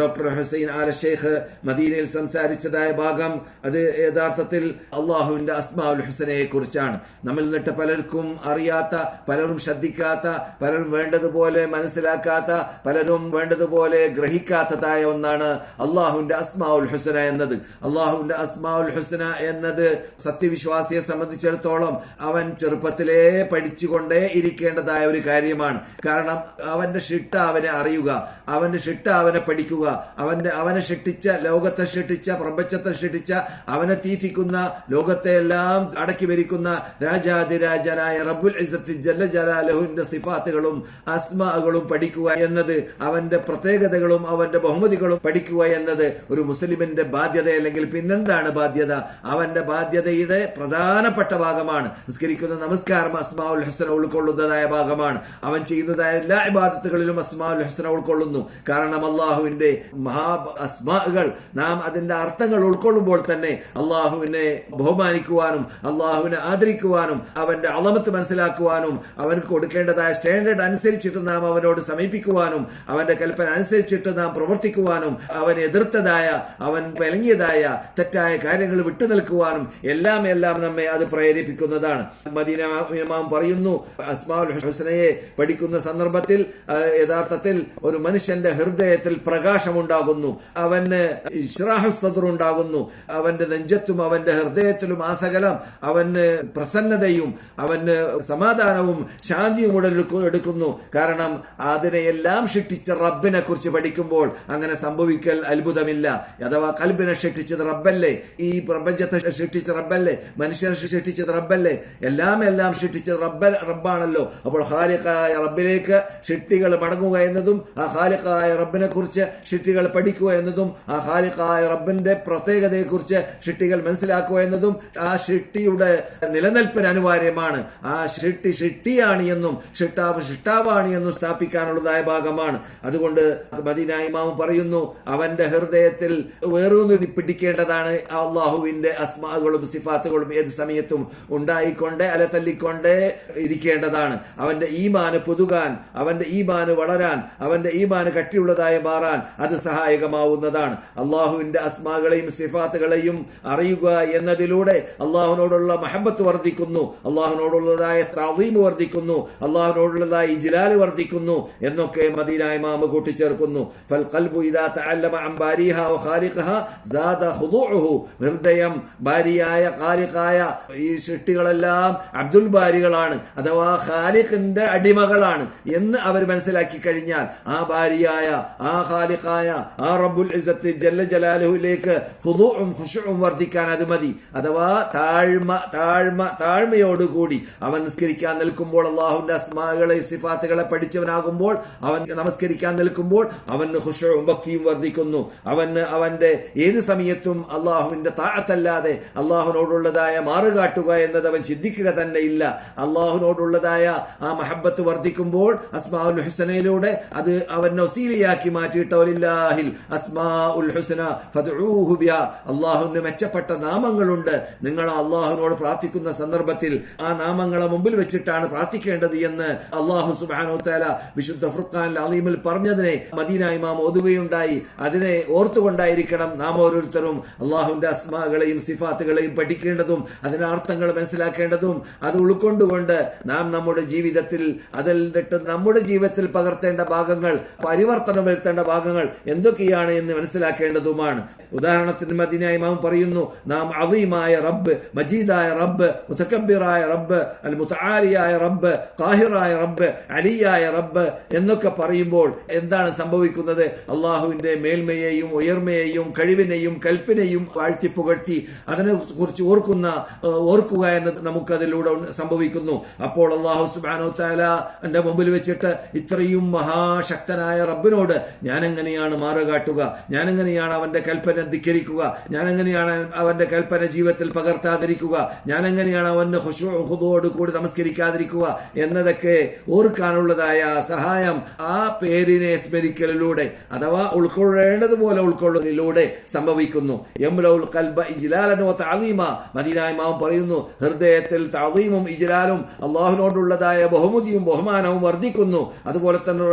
ഡോക്ടർ ഹുസൈൻ ആല ഷേഖ് മദീനയിൽ സംസാരിച്ചതായ ഭാഗം അത് യഥാർത്ഥത്തിൽ അള്ളാഹുവിന്റെ അസ്മാഉൽ ഹുസ്നയെ കുറിച്ചാണ്. നമ്മിൽ നിന്നിട്ട് പലർക്കും അറിയാത്ത, പലരും ശ്രദ്ധിക്കാത്ത, പലരും വേണ്ടതുപോലെ മനസ്സിലാക്കാത്ത, പലരും വേണ്ടതുപോലെ ഗ്രഹിക്കാത്തതായ ഒന്നാണ് അള്ളാഹുവിന്റെ അസ്മാഉൽ ഹുസ്ന എന്നത്. അള്ളാഹുവിന്റെ അസ്മാഉൽ ഹുസ്ന എന്നത് സത്യവിശ്വാസിയെ സംബന്ധിച്ചിടത്തോളം അവൻ ചെറുപ്പത്തിലേ പഠിച്ചുകൊണ്ടേ ഇരിക്കേണ്ടതായ ഒരു കാര്യമാണ്. കാരണം അവന്റെ ഷിട്ട അവനെ അറിയുക, അവന്റെ ഷിട്ട അവനെ പഠിക്കുക, അവനെ ഷിട്ടിച്ച, ലോകത്തെ ഷിട്ടിച്ച, പ്രപഞ്ചത്തെ ഷിട്ടിച്ച, അവനെ തീറ്റിക്കുന്ന, ലോകത്തെ എല്ലാം അടക്കി ഭരിക്കുന്ന രാജാതിരാജനായ റബ്ബുൽ ഇസ്സത്തി ജല്ല ജലാലുഹുവിന്റെ സിഫാത്തുകളും അസ്മാകളും പഠിക്കുക എന്നത്, അവന്റെ പ്രത്യേകതകളും അവന്റെ ബഹുമതികളും പഠിക്കുക എന്നത് ഒരു മുസ്ലിമിന്റെ ബാധ്യത. അല്ലെങ്കിൽ പിന്നെന്താണ് ബാധ്യത? അവന്റെ ബാധ്യതയുടെ പ്രധാനപ്പെട്ട ഭാഗമാണ്. നിസ്കരിക്കുന്ന നമസ്കാരം അസ്മാഉൽ ഹുസ്ന ഉൾക്കൊള്ളുന്നതായ ഭാഗമാണ്. അവൻ ചെയ്യുന്നതായ എല്ലാ ഇബാദത്തുകളിലും അസ്മാഉൽ ഹുസ്ന ഉൾക്കൊള്ളുന്നു. കാരണം അള്ളാഹുവിന്റെ മഹാ അസ്മാകൾ നാം അതിന്റെ അർത്ഥങ്ങൾ ഉൾക്കൊള്ളുമ്പോൾ തന്നെ അള്ളാഹുവിനെ ബഹുമാനിക്കുവാനും അള്ളാഹുവിനെ ആദരിക്കുവാനും അവന്റെ അളമത്ത് മനസ്സിലാക്കുവാനും അവനക്ക് കൊടുക്കേണ്ടതായ സ്റ്റാൻഡേർഡ് അനുസരിച്ചിട്ട് നാം അവനോട് സമീപിക്കുവാനും അവന്റെ കൽപ്പന അനുസരിച്ചിട്ട് നാം പ്രവർത്തിക്കുവാനും അവൻ എതിർത്തതായ, അവൻ വിലങ്ങിയതായ തെറ്റായ കാര്യങ്ങൾ വിട്ടുനിൽക്കുവാനും എല്ലാം നമ്മെ അത് പ്രേരിപ്പിക്കുന്നതാണ്. മദീന ഇമാം പറയുന്നു, അസ്മാഉൽ ഹുസ്നയെ പഠിക്കുന്ന സന്ദർഭത്തിൽ യഥാർത്ഥത്തിൽ ഒരു മനുഷ്യന്റെ ഹൃദയത്തിൽ പ്രകാശമുണ്ടാകുന്നു, അവന് ഇശ്റാഹു സദ്ർ ഉണ്ടാകുന്നു, അവന്റെ നെഞ്ചത്തും അവന്റെ ഹൃദയത്തിലും ആസകലം അവന് പ്രസന്നതയും അവന് സമാധാനവും ശാന്തിയും ഉടലെടുക്കുന്നു. കാരണം അതിനെയെല്ലാം സൃഷ്ടിച്ച റബ്ബിനെ കുറിച്ച് പഠിക്കുമ്പോൾ അങ്ങനെ സംഭവിക്കൽ അത്ഭുതമില്ല. അഥവാ കൽബിനെ സൃഷ്ടിച്ചത് റബ്ബല്ലേ, ഈ പ്രപഞ്ചത്തെ സൃഷ്ടിച്ച റബ്ബല്ലേ, മനുഷ്യനെ സൃഷ്ടിച്ചത് റബ്ബല്ലേ, എല്ലാം സൃഷ്ടിച്ചത് റബ്ബാണല്ലോ. അപ്പോൾ ഖാലിഖായ റബ്ബിലേക്ക് സൃഷ്ടികൾ മടങ്ങുക എന്നതും ആ ഖാലിഖായ റബ്ബിനെ കുറിച്ച് സൃഷ്ടികൾ പഠിക്കുക എന്നതും ആ ഖാലിഖായ റബ്ബിന്റെ പ്രത്യേകതയെ കുറിച്ച് സൃഷ്ടികൾ മനസ്സിലാക്കുക എന്നതും ആ സൃഷ്ടിയുടെ നിലനിൽപ്പിന് അനിവാര്യമാണ്. ആ സൃഷ്ടിയാണ് എന്നും സൃഷ്ടാവാണ് എന്നും സ്ഥാപിക്കാനുള്ളതായ ഭാഗമാണ്. അതുകൊണ്ട് മദീന ഇമാം പറയുന്നു, അവന്റെ ഹൃദയത്തിൽ വേറൊന്ന് പിടിക്കേണ്ടതാണ് അള്ളാഹുവിന്റെ അസ്മാകളും സിഫാത്തുകളും ഏത് സമയത്തും ഉണ്ടായിക്കൊണ്ടേ അലതല്ലിക്കൊണ്ടേ ഇരിക്കേണ്ടതാണ്. അവന്റെ ഈമാന് പുതുകാൻ, അവന്റെ അവന്റെ ഈമാന് വളരാൻ, അവന്റെ ഈമാന് കട്ടിയുള്ളതായി മാറാൻ അത് സഹായകമാവുന്നതാണ്. അള്ളാഹുവിന്റെ അസ്മാകളെയും സിഫാത്തുകളെയും അറിയുക എന്നതിലൂടെ അള്ളാഹുവിനോടുള്ള മഹബത്ത് വർദ്ധിക്കുന്നു, അള്ളാഹുവിനോടുള്ളതായ തഅ്ളീം വർദ്ധിക്കുന്നു, അള്ളാഹുവിനോടുള്ളതായ ഇജ്ലാൽ വർദ്ധിക്കുന്നു എന്നൊക്കെ മദീന ഇമാം കൂട്ടിച്ചേർക്കുന്നു. ഫൽ ഖൽബു ഇദാ തഅല്ലമ അൻ ബാരിഹാ വ ഖാലിഖഹാ സാദ ഖുദൂഉഹു. ഹൃദയം ബാരിയായ ഖാലിഖായ ഈ സൃഷ്ടികളെല്ലാം അബ്ദുൽ ബാരികളാണ്, അഥവാ ഖാലിഖിന്റെ അടിമകളാണ് എന്ന് അവർ മനസ്സിലാക്കി കഴിഞ്ഞാൽ ആ ബാരിയായ, ആ ഖാലിഖായ, ആ റബ്ബുൽ ഇസ്സത്ത് ജല്ല ജലാലുഹുവിലേക്ക് ഖുദൂഉം ഖുശൂഉം വർദ്ധിക്കാൻ അത് മതി. അഥവാ താഴ്മയോടുകൂടി അവൻ നിസ്കരിക്കാൻ നിൽക്കുമ്പോൾ, അള്ളാഹുവിന്റെ അസ്മാകളെ സിഫാത്തുകളെ പഠിച്ചവനാകുമ്പോൾ അവൻ നമസ്കരിക്കാൻ നിൽക്കുമ്പോൾ അവന് ഖുശൂഉം ഭക്തിയും വർദ്ധിക്കുന്നു. അവന്റെ ഏത് സമയത്തും അള്ളാഹുവിന്റെ താഅത്തല്ലാതെ അള്ളാഹുവിനോടുള്ളതായ മാറുകാട്ടുക എന്നത് അവൻ ചിന്തിക്കുക തന്നെ ഇല്ല. അള്ളാഹുവിനോടുള്ളതായ ആ മഹബത്ത് വർദ്ധിക്കുമ്പോൾ അസ്മാഉൽ ഹുസ്നയിലൂടെ അത് അവൻ വസീലയാക്കി മാറ്റിയിട്ട് വലില്ലാഹിൽ അസ്മാഉൽ ഹുസ്ന ഫദ്ഊഹു ബിഹാ. അള്ളാഹുവിന് മെച്ചപ്പെട്ട നാമങ്ങളുണ്ട്, നിങ്ങൾ അള്ളാഹുവിനോട് പ്രാർത്ഥിക്കുന്ന സന്ദർഭത്തിൽ ആ നാമങ്ങളെ മുമ്പിൽ വെച്ചിട്ടാണ് പ്രാർത്ഥിക്കേണ്ടത് എന്ന് അള്ളാഹു സുബ്ഹാനഹു വ തആല വിശുദ്ധ ഫുർഖാനിൽ അലീമിൽ പറഞ്ഞതിനെ മദീന ഇമാം ഓതുകയുണ്ടായി. അതിനെ ഓർത്തുകൊണ്ടായിരിക്കണം നാം ഓരോരുത്തരും അള്ളാഹുവിന്റെ അസ്മാകളെയും സിഫാത്തുകളെയും പഠിക്കേണ്ടതും അതിന്റെ അർത്ഥങ്ങൾ മനസ്സിലാക്കേണ്ടതും. അത് ഉൾക്കൊണ്ടുകൊണ്ട് നാം നമ്മുടെ ജീവിതത്തിൽ അതിലിട്ട് നമ്മുടെ ജീവിതത്തിൽ പകർത്തേണ്ട ഭാഗങ്ങൾ, പരിവർത്തനം വരുത്തേണ്ട ഭാഗങ്ങൾ എന്തൊക്കെയാണ് എന്ന് മനസ്സിലാക്കേണ്ടതുമാണ്. ഉദാഹരണത്തിന് മദീന ഇമാം പറയുന്നു, നാം അദീമായ റബ്ബ്, മജീദായ റബ്ബ്, മുതകബ്ബിറായ റബ്ബ്, അൽ മുതആലിയായ റബ്ബ്, ഖാഹിറായ റബ്ബ്, അലിയായ റബ്ബ് എന്നൊക്കെ പറയുമ്പോൾ എന്താണ് സംഭവിക്കുന്നത്? അള്ളാഹുവിന്റെ മേൽമയെയും ഉയർമയെയും കഴിവിനെയും കൽപ്പിനെയും വാഴ്ത്തി പുകഴ്ത്തി അതിനെ കുറിച്ച് ഓർക്കുക എന്ന് നമുക്കതിലൂടെ സംഭവിക്കുന്നു. അപ്പോൾ അള്ളാഹു സുബ്ഹാനഹു വ തആല എന്റെ മുമ്പിൽ വെച്ചിട്ട് ഇത്രയും മഹാശക്തനായ റബ്ബിനോട് ഞാൻ എങ്ങനെയാണ് മാറുകാട്ടുക, ഞാൻ എങ്ങനെയാണ് അവന്റെ കൽപ്പന ധിക്കരിക്കുക, ഞാൻ എങ്ങനെയാണ് അവന്റെ കൽപ്പന ജീവിതത്തിൽ പകർത്താതിരിക്കുക, ഞാൻ എങ്ങനെയാണ് അവന്റെ ഖുദൂഅോട് കൂടി നമസ്കരിക്കാതിരിക്കുക എന്നതൊക്കെ ഓർക്കാനുള്ളതായ സഹായം ആ പേരിനെ സ്മരിക്കലിലൂടെ, അഥവാ ഉൾക്കൊള്ളേണ്ടതുപോലെ ഉൾക്കൊള്ളുന്നതിലൂടെ സംഭവിക്കുന്നു. യംലഉൽ ഖൽബ ഇജ്ലാലൻ വ തഅളീമ. മദീന ഇമാം പറയുന്നു, ഹൃദയത്തിൽ തഅളീമും ഇജ്ലാലും അള്ളാഹുവിനോടുള്ളതായ ബഹുമതിയും ബഹുമാനവും വർദ്ധിക്കുന്നു. അതുപോലെ തന്നെ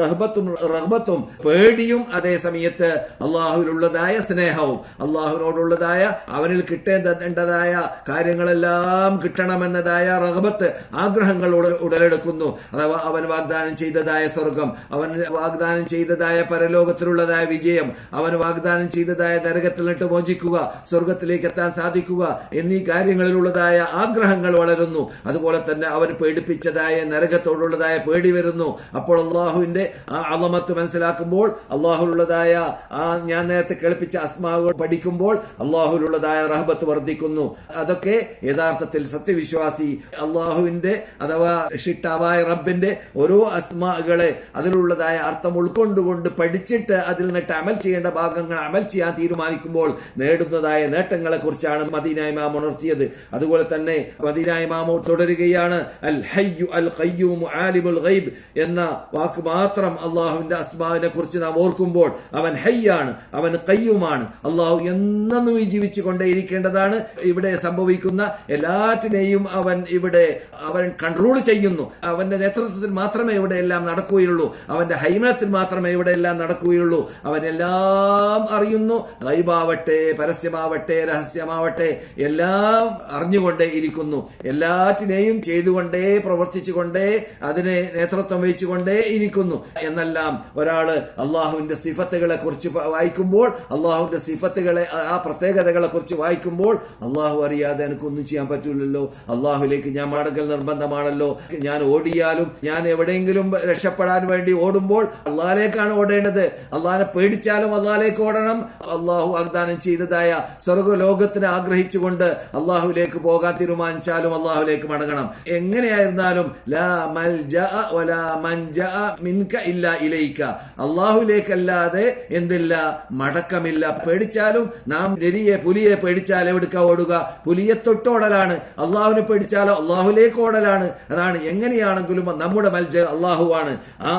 റഹ്ബത്തും പേടിയും, അതേ സമയത്ത് അള്ളാഹുവിലുള്ളതായ സ്നേഹവും, അള്ളാഹുവിനോടുള്ളതായ അവനിൽ കിട്ടേണ്ടതായ കാര്യങ്ങളെല്ലാം കിട്ടണമെന്നതായ റഹ്ബത്ത്, ആഗ്രഹങ്ങൾ ഉടലെടുക്കുന്നു. അഥവാ അവൻ വാഗ്ദാനം ചെയ്തതായ സ്വർഗം, അവൻ വാഗ്ദാനം ചെയ്തതായ പരലോകത്തിലുള്ളതായ വിജയം, അവൻ വാഗ്ദാനം ചെയ്തതായ നരകത്തിൽ നിന്നിട്ട് മോചിക്കുക, സ്വർഗത്തിലേക്ക് എത്താൻ സാധിക്കുക എന്നീ കാര്യങ്ങളിലുള്ളതായ ആഗ്രഹങ്ങൾ വളരുന്നു. അതുപോലെ തന്നെ അവൻ പേടിപ്പിച്ചതായ നരകത്തോടുള്ളതായ പേടി വരുന്നു. അപ്പോൾ അള്ളാഹുവിന്റെ ആ അളമത്ത് മനസ്സിലാക്കുമ്പോൾ, അള്ളാഹുലുള്ളതായ ആ ഞാൻ നേരത്തെ കേൾപ്പിച്ച അസ്മാകൾ പഠിക്കുമ്പോൾ അള്ളാഹുലുള്ളതായ റഹബത്ത് വർദ്ധിക്കുന്നു. അതൊക്കെ യഥാർത്ഥത്തിൽ സത്യവിശ്വാസി അള്ളാഹുവിന്റെ അഥവാ ഷിട്ടാവായ റബ്ബിന്റെ ഓരോ അസ്മാകളെ അതിലുള്ളതായ അർത്ഥം ഉൾക്കൊണ്ടുകൊണ്ട് പഠിച്ചിട്ട് അതിൽ നിന്നിട്ട് അമൽ ചെയ്യേണ്ട ഭാഗങ്ങൾ അമൽ ചെയ്യാൻ തീരുമാനിക്കുമ്പോൾ നേടുന്നതായ നേട്ടങ്ങളെ കുറിച്ചാണ് മദീന ഇമാം ഉണർത്തിയത്. അതുപോലെ തന്നെ മദീന ഇമാം തുടരുകയാണ്, അൽ ഹയ്യു അൽ ഖയ്യൂം ആലിമുൽ ഗൈബ് എന്ന വാക്ക് മാത്രം അള്ളാഹുവിന്റെ അസ്മാവിനെ കുറിച്ച് നാം ഓർക്കുമ്പോൾ അവൻ ഹയ്യാണ്, അവൻ ഖയ്യൂമാണ്. അള്ളാഹു എന്നും ജീവിച്ചു കൊണ്ടേയിരിക്കേണ്ടതാണ്. ഇവിടെ സംഭവിക്കുന്ന എല്ലാറ്റിനെയും അവൻ കൺട്രോൾ ചെയ്യുന്നു. അവന്റെ നേതൃത്വത്തിൽ മാത്രമേ ഇവിടെ എല്ലാം നടക്കുകയുള്ളൂ, അവന്റെ ഹൈമനത്തിൽ മാത്രമേ ഇവിടെ എല്ലാം നടക്കുകയുള്ളൂ. അവൻ എല്ലാം അറിയുന്നു. ഗൈബാവട്ടെ, പരസ്യമാവട്ടെ, രഹസ്യമാവട്ടെ, എല്ലാം അറിഞ്ഞുകൊണ്ടേ ഇരിക്കുന്നു. എല്ലാറ്റിനെയും ചെയ്തുകൊണ്ടേ, പ്രവർത്തിച്ചുകൊണ്ടേ, അതിനെ നേതൃത്വം വഹിച്ചുകൊണ്ടേ ഇരിക്കുന്നു എന്നെല്ലാം ഒരാള് അള്ളാഹുവിന്റെ സിഫത്തുകളെ കുറിച്ച് വായിക്കുമ്പോൾ, അള്ളാഹുവിന്റെ സിഫത്തുകളെ ആ പ്രത്യേകതകളെ കുറിച്ച് വായിക്കുമ്പോൾ, അള്ളാഹു അറിയാതെ എനിക്കൊന്നും ചെയ്യാൻ പറ്റൂലല്ലോ, അള്ളാഹുലേക്ക് ഞാൻ മടങ്ങൽ നിർബന്ധമാണല്ലോ, ഞാൻ ഓടിയാലും ഞാൻ എവിടെയെങ്കിലും രക്ഷപ്പെടാൻ വേണ്ടി ഓടുമ്പോൾ അള്ളാഹിലേക്കാണ് ഓടേണ്ടത്, അള്ളാഹിനെ പേടിച്ചാലും അള്ളാഹിലേക്ക് ഓടണം, അള്ളാഹു വാഗ്ദാനം ചെയ്തതായ സ്വർഗ്ഗലോകത്തിനെ ആഗ്രഹിച്ചുകൊണ്ട് അള്ളാഹുലേക്ക് പോകാൻ തീരുമാനിച്ചാലും അള്ളാഹുലേക്ക് മടങ്ങണം. എങ്ങനെയായിരുന്നാലും ലാ മൽജഅ വലാ മൻജഅ മിൻക ഇല്ലാ ഇലൈക, അള്ളാഹുലേക്കല്ലാതെ എന്തില്ല, മടക്കമില്ല. പേടിച്ചാലും നാം പുലിയെ പേടിച്ചാൽ എവിടുക്ക ഓടുക? പുലിയെ തൊട്ടോടലാണ്. അള്ളാഹുവിനെ പേടിച്ചാലോ അള്ളാഹുലേക്ക് ഓടലാണ്. അതാണ് എങ്ങനെയാണെങ്കിലും നമ്മുടെ മൽജ അള്ളാഹുവാണ്. ആ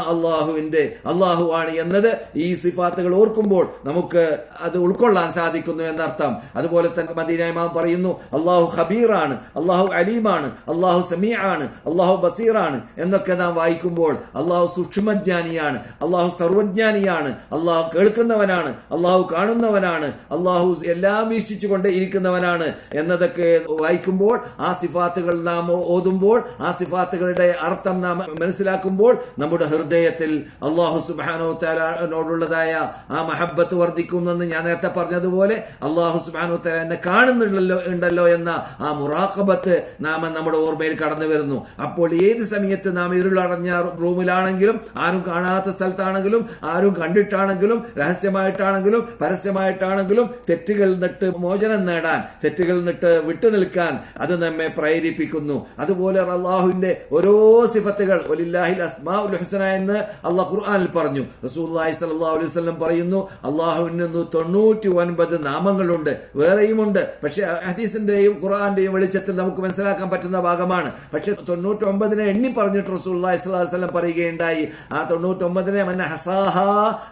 അള്ളാഹുവാണ് എന്നത് ഈ സിഫാത്തുകൾ ഓർക്കുമ്പോൾ നമുക്ക് അത് ഉൾക്കൊള്ളാൻ സാധിക്കുന്നു എന്നർത്ഥം. അതുപോലെ തന്നെ മദീന ഇമാം പറയുന്നു, അള്ളാഹു ഖബീറാണ്, അള്ളാഹു അലീമാണ്, അള്ളാഹു സമീആണ്, അള്ളാഹു ബസീറാണ് എന്നൊക്കെ നാം വായിക്കുമ്പോൾ അള്ളാഹു സൂക്ഷ്മജ്ഞാനിയാണ്, അള്ളാഹു സർവജ്ഞാനിയാണ്, അള്ളാഹു കേൾക്കുന്നവനാണ്, അള്ളാഹു കാണുന്നവനാണ്, അള്ളാഹു എല്ലാം വീക്ഷിച്ചുകൊണ്ട് ഇരിക്കുന്നവനാണ് എന്നതൊക്കെ വായിക്കുമ്പോൾ, ആ സിഫാത്തുകൾ നാം ഓതുമ്പോൾ, ആ സിഫാത്തുകളുടെ അർത്ഥം നാം മനസ്സിലാക്കുമ്പോൾ നമ്മുടെ ഹൃദയത്തിൽ അള്ളാഹു സുബ്ഹാനഹു വ തആലയോടുള്ളതായ ആ മഹബ്ബത്ത് വർദ്ധിക്കുമെന്ന് ഞാൻ നേരത്തെ പറഞ്ഞതുപോലെ അള്ളാഹു സുബ്ഹാനഹു വ തആല എന്നെ കാണുന്നുണ്ടല്ലോ എന്ന ആ മുറാഖബത്ത് നാം നമ്മുടെ ഓർമ്മയിൽ കടന്നു വരുന്നു. അപ്പോൾ ഏത് സമയത്ത് നാം ഇരുളടഞ്ഞ റൂമിലാണെങ്കിലും, ആരും കാണാത്ത സ്ഥലത്താണെങ്കിലും, ആരും കണ്ടിട്ടാണെങ്കിലും, രഹസ്യമായിട്ടാണെങ്കിലും പരസ്യമായിട്ടാണെങ്കിലും തെറ്റുകളിൽ നിന്നിട്ട് മോചനം നേടാൻ, തെറ്റുകളിൽ നിന്നിട്ട് വിട്ടുനിൽക്കാൻ അത് നമ്മെ പ്രേരിപ്പിക്കുന്നു. അതുപോലെ അള്ളാഹുവിന്റെ ഓരോ സിഫത്തുകൾ വലില്ലാഹിൽ അസ്മാഉൽ ഹുസ്ന എന്ന് അള്ളാഹു ഖുർആനിൽ പറഞ്ഞു. റസൂലുള്ളാഹി സ്വല്ലല്ലാഹു അലൈഹി വസല്ലം പറയുന്നു, അള്ളാഹുവിന് 99 നാമങ്ങളുണ്ട്, വേറെയുമുണ്ട്. പക്ഷെ ഹദീസിന്റെയും ഖുർആന്റെയും വെളിച്ചത്തിൽ നമുക്ക് മനസ്സിലാക്കാൻ പറ്റുന്ന ഭാഗമാണ്. പക്ഷെ 99 എണ്ണി പറഞ്ഞിട്ട് റസൂലുള്ളാഹി സ്വല്ലല്ലാഹു അലൈഹി വസല്ലം പറയുകയുണ്ടായി, ആ 99 മൻ ഹസാഹ,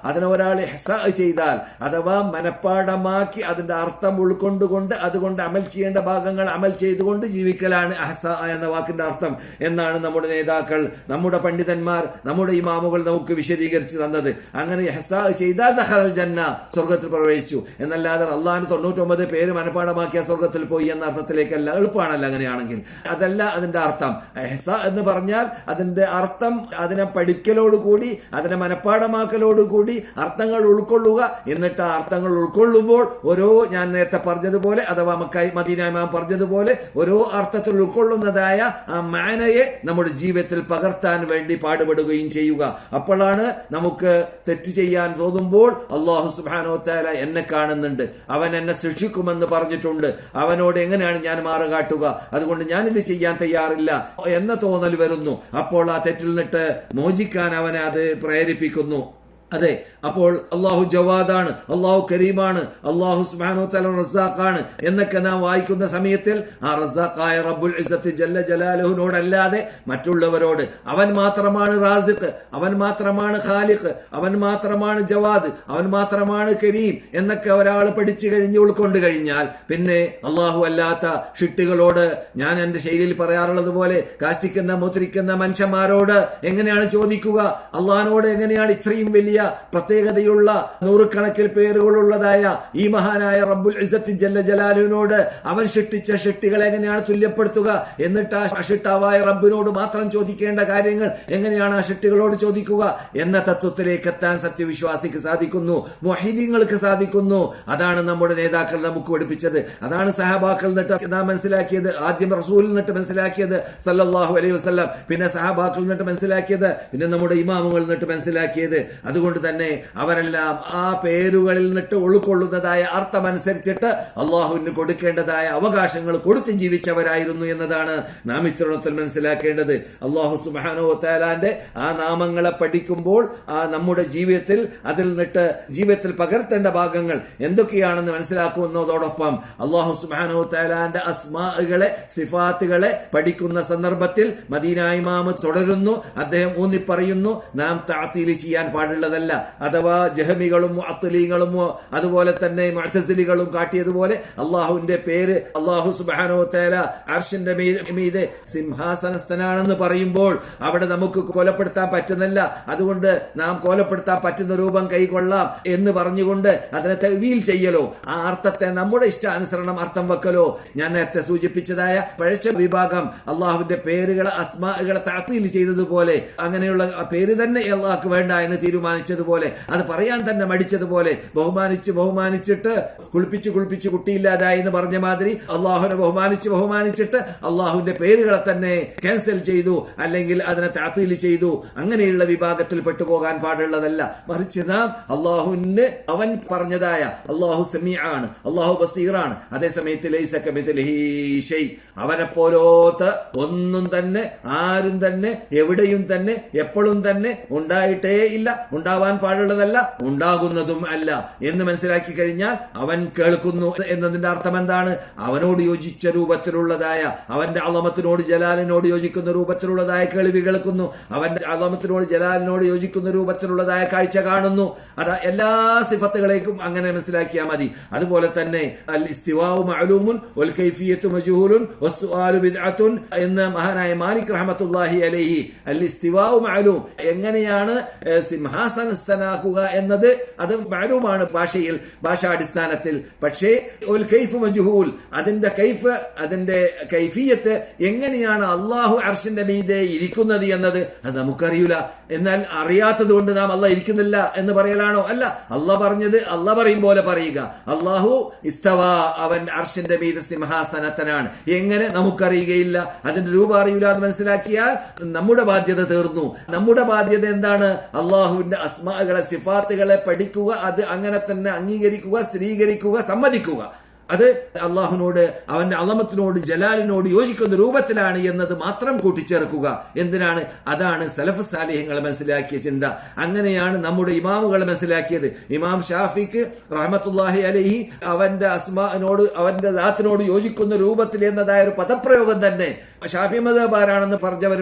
അതിനെ ഒരാൾ ഹസാ ചെയ്താൽ അഥവാ മനപ്പാടമാക്കി അതിന്റെ അർത്ഥം ഉൾക്കൊണ്ടുകൊണ്ട് അതുകൊണ്ട് അമൽ ചെയ്യേണ്ട ഭാഗങ്ങൾ അമൽ ചെയ്തുകൊണ്ട് ജീവിക്കലാണ് ഹസാ എന്ന വാക്കിന്റെ അർത്ഥം എന്നാണ് നമ്മുടെ നേതാക്കൾ, നമ്മുടെ പണ്ഡിതന്മാർ, നമ്മുടെ ഇമാമുകൾ നമുക്ക് വിശദീകരിച്ച് തന്നത്. അങ്ങനെ ഹസാ ചെയ്താൽ ദഖലൽ ജന്ന, സ്വർഗത്തിൽ പ്രവേശിച്ചു എന്നല്ലാതെ അള്ളാഹുവിന് 99 പേര് മനപ്പാടമാക്കിയ സ്വർഗത്തിൽ പോയി എന്ന അർത്ഥത്തിലേക്കല്ല. എളുപ്പമാണല്ലോ അങ്ങനെയാണെങ്കിൽ. അതല്ല അതിന്റെ അർത്ഥം. ഹസാ എന്ന് പറഞ്ഞാൽ അതിന്റെ അർത്ഥം അതിനെ പഠിക്കലോടുകൂടി, അതിനെ മനപ്പാടമാക്കലോടുകൂടി അർത്ഥങ്ങൾ ഉൾക്കൊള്ളുക. എന്നിട്ട് ആ അർത്ഥങ്ങൾ ഉൾക്കൊള്ളുമ്പോൾ ഓരോ, ഞാൻ നേരത്തെ പറഞ്ഞതുപോലെ അഥവാ മദീന ഇമാം പറഞ്ഞതുപോലെ ഓരോ അർത്ഥത്തിൽ ഉൾക്കൊള്ളുന്നതായ ആ മാനയെ നമ്മുടെ ജീവിതത്തിൽ പകർത്താൻ വേണ്ടി പാടുപെടുകയും ചെയ്യുക. അപ്പോഴാണ് നമുക്ക് തെറ്റ് ചെയ്യാൻ തോന്നുമ്പോൾ അല്ലാഹു സുബ്ഹാനഹു വ തആല എന്നെ കാണുന്നുണ്ട്, അവൻ എന്നെ ശിക്ഷിക്കുമെന്ന് പറഞ്ഞിട്ടുണ്ട്, അവനോട് എങ്ങനെയാണ് ഞാൻ മാറുകാട്ടുക, അതുകൊണ്ട് ഞാനിത് ചെയ്യാൻ തയ്യാറില്ല എന്ന തോന്നൽ വരുന്നു. അപ്പോൾ ആ തെറ്റിൽ നിന്നിട്ട് മോചിക്കാൻ അവനെ അത് പ്രേരിപ്പിക്കുന്നു. അതെ, അപ്പോൾ അള്ളാഹു ജവാദാണ്, അള്ളാഹു കരീമാണ്, അള്ളാഹു സുബ്ഹാനഹു വ തആല റസാഖാണ് എന്നൊക്കെ നാം വായിക്കുന്ന സമയത്തിൽ ആ റസാഖായ റബ്ബുൽ ഇസ്സത്ത് ജല്ല ജലാലുഹുനോടല്ലാതെ മറ്റുള്ളവരോട് അവൻ മാത്രമാണ് റാസിഖ്, അവൻ മാത്രമാണ് ഖാലിഖ്, അവൻ മാത്രമാണ് ജവാദ്, അവൻ മാത്രമാണ് കരീം എന്നൊക്കെ ഒരാൾ പഠിച്ചു കഴിഞ്ഞ് ഉൾക്കൊണ്ട് കഴിഞ്ഞാൽ പിന്നെ അള്ളാഹു അല്ലാത്ത ഷിട്ടുകളോട്, ഞാൻ എന്റെ ശൈലിയിൽ പറയാറുള്ളത് പോലെ കാഷ്ടിക്കുന്ന മുദ്രിക്കുന്ന മനുഷ്യന്മാരോട് എങ്ങനെയാണ് ചോദിക്കുക? അള്ളാഹിനോട് എങ്ങനെയാണ് ഇത്രയും വലിയ പ്രത്യേകതയുള്ള നൂറുകണക്കിൽ പേരുകളുള്ളതായ ഈ മഹാനായ റബ്ബുൽ ഇസ്സത്ത് ജല്ല ജലാലുവിനോട് അവൻ സൃഷ്ടിച്ച സൃഷ്ടികളെ എങ്ങനെയാണ് തുല്യപ്പെടുത്തുക? എന്നിട്ട് ആ സൃഷ്ടാവായ റബ്ബിനോട് മാത്രം ചോദിക്കേണ്ട കാര്യങ്ങൾ എങ്ങനെയാണ് ആ സൃഷ്ടികളോട് ചോദിക്കുക എന്ന തത്വത്തിലേക്ക് എത്താൻ സത്യവിശ്വാസിക്ക് സാധിക്കുന്നു, മുവഹിദീങ്ങൾക്ക് സാധിക്കുന്നു. അതാണ് നമ്മുടെ നേതാക്കൾ നമുക്ക് പഠിപ്പിച്ചത്. അതാണ് സഹാബാക്കൾ നിന്നിട്ട് നാം മനസ്സിലാക്കിയത്. ആദ്യം റസൂലിൽ നിന്നിട്ട് മനസ്സിലാക്കിയത് സല്ലല്ലാഹു അലൈഹി വസല്ലം, പിന്നെ സഹാബാക്കൾ നിന്നിട്ട് മനസ്സിലാക്കിയത്, പിന്നെ നമ്മുടെ ഇമാമുകൾ നിന്നിട്ട് മനസ്സിലാക്കിയത്. അതുകൊണ്ട് തന്നെ അവരെല്ലാം ആ പേരുകളിൽ നിന്നിട്ട് ഉൾക്കൊള്ളുന്നതായ അർത്ഥമനുസരിച്ചിട്ട് അള്ളാഹുവിന് കൊടുക്കേണ്ടതായ അവകാശങ്ങൾ കൊടുത്തും ജീവിച്ചവരായിരുന്നു എന്നതാണ് നാം ഇത്തരണത്തിൽ മനസ്സിലാക്കേണ്ടത്. അള്ളാഹു സുബ്ഹാനഹു വ തആലാന്റെ ആ നാമങ്ങളെ പഠിക്കുമ്പോൾ ആ നമ്മുടെ ജീവിതത്തിൽ അതിൽ നിന്നിട്ട് ജീവിതത്തിൽ പകർത്തേണ്ട ഭാഗങ്ങൾ എന്തൊക്കെയാണെന്ന് മനസ്സിലാക്കുന്നതോടൊപ്പം അള്ളാഹു സുബ്ഹാനഹു വ തആലാന്റെ അസ്മാഅുകളെ, സിഫാത്തുകളെ പഠിക്കുന്ന സന്ദർഭത്തിൽ മദീന ഇമാം തുടരുന്നു. അദ്ദേഹം ഊന്നിപ്പറയുന്നു, നാം തഅതീൽ ചെയ്യാൻ പാടുള്ളതല്ല. അഥവാ ജഹമികളും മുഅത്തലീങ്ങളും അതുപോലെ തന്നെ മുഅ്തസിലികളും കാട്ടിയതുപോലെ അള്ളാഹുവിന്റെ പേര് അള്ളാഹു സുബ്ഹാനഹു വ തആല അർശിന്റെ മീതെ സിംഹാസനസ്ഥനാണെന്ന് പറയുമ്പോൾ അവിടെ നമുക്ക് കൊലപ്പെടുത്താൻ പറ്റുന്നില്ല, അതുകൊണ്ട് നാം കൊലപ്പെടുത്താൻ പറ്റുന്ന രൂപം കൈകൊള്ളാം എന്ന് പറഞ്ഞുകൊണ്ട് അതിനെ തഅ്വീൽ ചെയ്യലോ, ആ അർത്ഥത്തെ നമ്മുടെ ഇഷ്ടാനുസരണം അർത്ഥം വെക്കലോ, ഞാൻ നേരത്തെ സൂചിപ്പിച്ചതായ പഴച്ച വിഭാഗം അള്ളാഹുവിന്റെ പേരുകളെ, അസ്മാഅുകളെ തഅ്തീൽ ചെയ്തതുപോലെ, അങ്ങനെയുള്ള പേര് തന്നെ അള്ളാഹ്ക്ക് വേണ്ട എന്ന് തീരുമാനിച്ചതുപോലെ, അത് പറയാൻ തന്നെ മടിച്ചതുപോലെ, ബഹുമാനിച്ചിട്ട് കുളിപ്പിച്ച് കുട്ടിയില്ലാതായി എന്ന് പറഞ്ഞ മാതിരി അള്ളാഹുവിനെ ബഹുമാനിച്ചിട്ട് അള്ളാഹുവിന്റെ പേരുകളെ തന്നെ ക്യാൻസൽ ചെയ്തു, അല്ലെങ്കിൽ അതിനെ തഅ്തീൽ ചെയ്തു. അങ്ങനെയുള്ള വിഭാഗത്തിൽ പെട്ടുപോകാൻ പാടുള്ളതല്ല. മറിച്ച് നാം അള്ളാഹുവിന് അവൻ പറഞ്ഞതായ അള്ളാഹു സമീആണ്, അള്ളാഹു ബസീറാണ്, അതേസമയത്ത് ലൈസ കമിത്ലിഹി ഷൈ, അവനെ പോലോത്ത് ഒന്നും തന്നെ ആരും തന്നെ എവിടെയും തന്നെ എപ്പോഴും തന്നെ ഉണ്ടായിട്ടേ ഇല്ല, ഉണ്ടാവാൻ പാടുള്ളതല്ല, ഉണ്ടാകുന്നതും അല്ല എന്ന് മനസ്സിലാക്കി കഴിഞ്ഞാൽ അവൻ കേൾക്കുന്നു എന്നതിന്റെ അർത്ഥം എന്താണ്? അവനോട് യോജിച്ച രൂപത്തിലുള്ളതായ, അവന്റെ അളമത്തിനോട് ജലാലിനോട് യോജിക്കുന്ന രൂപത്തിലുള്ളതായ കേൾവി കേൾക്കുന്നു, അവന്റെ അളമത്തിനോട് ജലാലിനോട് യോജിക്കുന്ന രൂപത്തിലുള്ളതായ കാഴ്ച കാണുന്നു. അതാ എല്ലാ സിഫത്തുകളേക്കും അങ്ങനെ മനസ്സിലാക്കിയാൽ മതി. അതുപോലെ തന്നെ അൽ ഇസ്തിവാഉ മഅലൂമുൻ വൽ കൈഫിയത്തു മജ്ഹൂലുൻ വസ്സുആലു ബിദ്അത്തുൻ എന്ന മഹാനായ മാലിക് റഹ്മത്തുള്ളാഹി അലൈഹി അൽ ഇസ്തിവാഉ മഅലൂം, എങ്ങനെയാണ് സിംഹാസനസ്ഥനാക്കുക എന്നത് അത് മഅലൂമാണ് ഭാഷയിൽ, ഭാഷാടിസ്ഥാനത്തിൽ. പക്ഷേ ഉൽ കൈഫ് മജ്ഹൂൽ, അതിന്റെ കൈഫ്, അതിന്റെ കൈഫിയത്ത്, എങ്ങനെയാണ് അള്ളാഹു അർശിന്റെ മീതെ ഇരിക്കുന്നത് എന്നത് അത് നമുക്കറിയില്ല. എന്നാൽ അറിയാത്തത് കൊണ്ട് നാം അള്ളാഹ് ഇരിക്കുന്നില്ല എന്ന് പറയലാണോ? അല്ല. അള്ളാഹ് പറഞ്ഞത് അള്ളാഹ് പറയും പോലെ പറയുക. അള്ളാഹു ഇസ്തവ, അവൻ അർശിന്റെ മീതെ സിംഹാസനത്തനാണ്. എങ്ങനെ നമുക്കറിയുകയില്ല, അതിന്റെ രൂപം അറിയില്ല എന്ന് മനസ്സിലാക്കിയാൽ നമ്മുടെ ബാധ്യത തീർന്നു. നമ്മുടെ ബാധ്യത എന്താണ്? അള്ളാഹുവിന്റെ അസ്മാകളെ, സിഫാത്തുകളെ പഠിക്കുക, അത് അങ്ങനെ തന്നെ അംഗീകരിക്കുക, സ്ഥിരീകരിക്കുക, സമ്മതിക്കുക. അത് അള്ളാഹുവിനോട്, അവന്റെ അളമത്തിനോട്, ജലാലിനോട് യോജിക്കുന്ന രൂപത്തിലാണ് എന്നത് മാത്രം കൂട്ടിച്ചേർക്കുക. എന്തിനാണ്? അതാണ് സലഫ് സാലിഹ്യങ്ങൾ മനസ്സിലാക്കിയ ചിന്ത. അങ്ങനെയാണ് നമ്മുടെ ഇമാമുകൾ മനസ്സിലാക്കിയത്. ഇമാം ഷാഫിക്ക് റഹ്മത്തുള്ളാഹി അലൈഹി അവന്റെ അസ്മാനോട്, അവന്റെ ദാത്തിനോട് യോജിക്കുന്ന രൂപത്തിൽ എന്നതായ ഒരു പദപ്രയോഗം തന്നെ ഷാഫി മദ്ഹബാരാണെന്ന്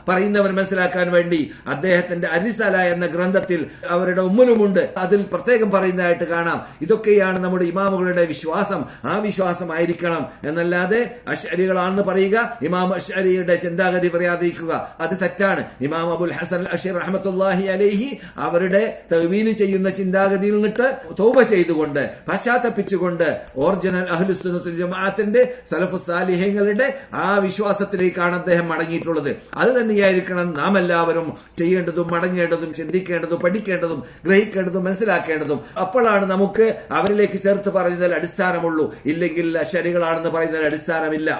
പറയുന്നവർ മനസ്സിലാക്കാൻ വേണ്ടി അദ്ദേഹത്തിന്റെ അരിസല എന്ന ഗ്രന്ഥത്തിൽ അവരുടെ ഉമ്മുലുമുണ്ട്. അതിൽ പ്രത്യേകം പറയുന്നതായിട്ട് കാണാം. ഇതൊക്കെയാണ് നമ്മുടെ ഇമാമുകളുടെ വിശ്വാസം. ആ വിശ്വാസമായിരിക്കണം എന്നല്ലാതെ അശ്അരികളാണെന്ന് പറയുക, ഇമാം അശ്അരിയുടെ ചിന്താഗതി പറയാതിരിക്കുക, അത് തെറ്റാണ്. ഇമാം അബുൽ ഹസൻ അശ്അരി റഹ്മത്തുള്ളാഹി അലൈഹി അവരുടെ തഅ്വീൽ ചെയ്യുന്ന ചിന്താഗതിയിൽ നിന്നിട്ട് തൗബ ചെയ്തുകൊണ്ട്, പശ്ചാത്തപിച്ചുകൊണ്ട് ഒറിജിനൽ അഹ്ലുസ് സുന്നത്തുൽ ജമാഅത്തിന്റെ സലഫുസ് സാലിഹീങ്ങളുടെ ആ വിശ്വാസത്തിലേക്കാണ് അദ്ദേഹം മടങ്ങിയിട്ടുള്ളത്. അത് തന്നെയായിരിക്കണം നാം എല്ലാവരും ചെയ്യേണ്ടതും, മടങ്ങേണ്ടതും, ചിന്തിക്കേണ്ടതും, പഠിക്കേണ്ടതും, ഗ്രഹിക്കേണ്ടതും, മനസ്സിലാക്കേണ്ടതും. അപ്പോഴാണ് നമുക്ക് അവരിലേക്ക് ചേർത്ത് പറയുന്നതിൽ അടിസ്ഥാനമുള്ളൂ. ഇല്ലെങ്കിൽ അശ്അരികളാണെന്ന് പറയുന്നതിൽ അടിസ്ഥാനമില്ല.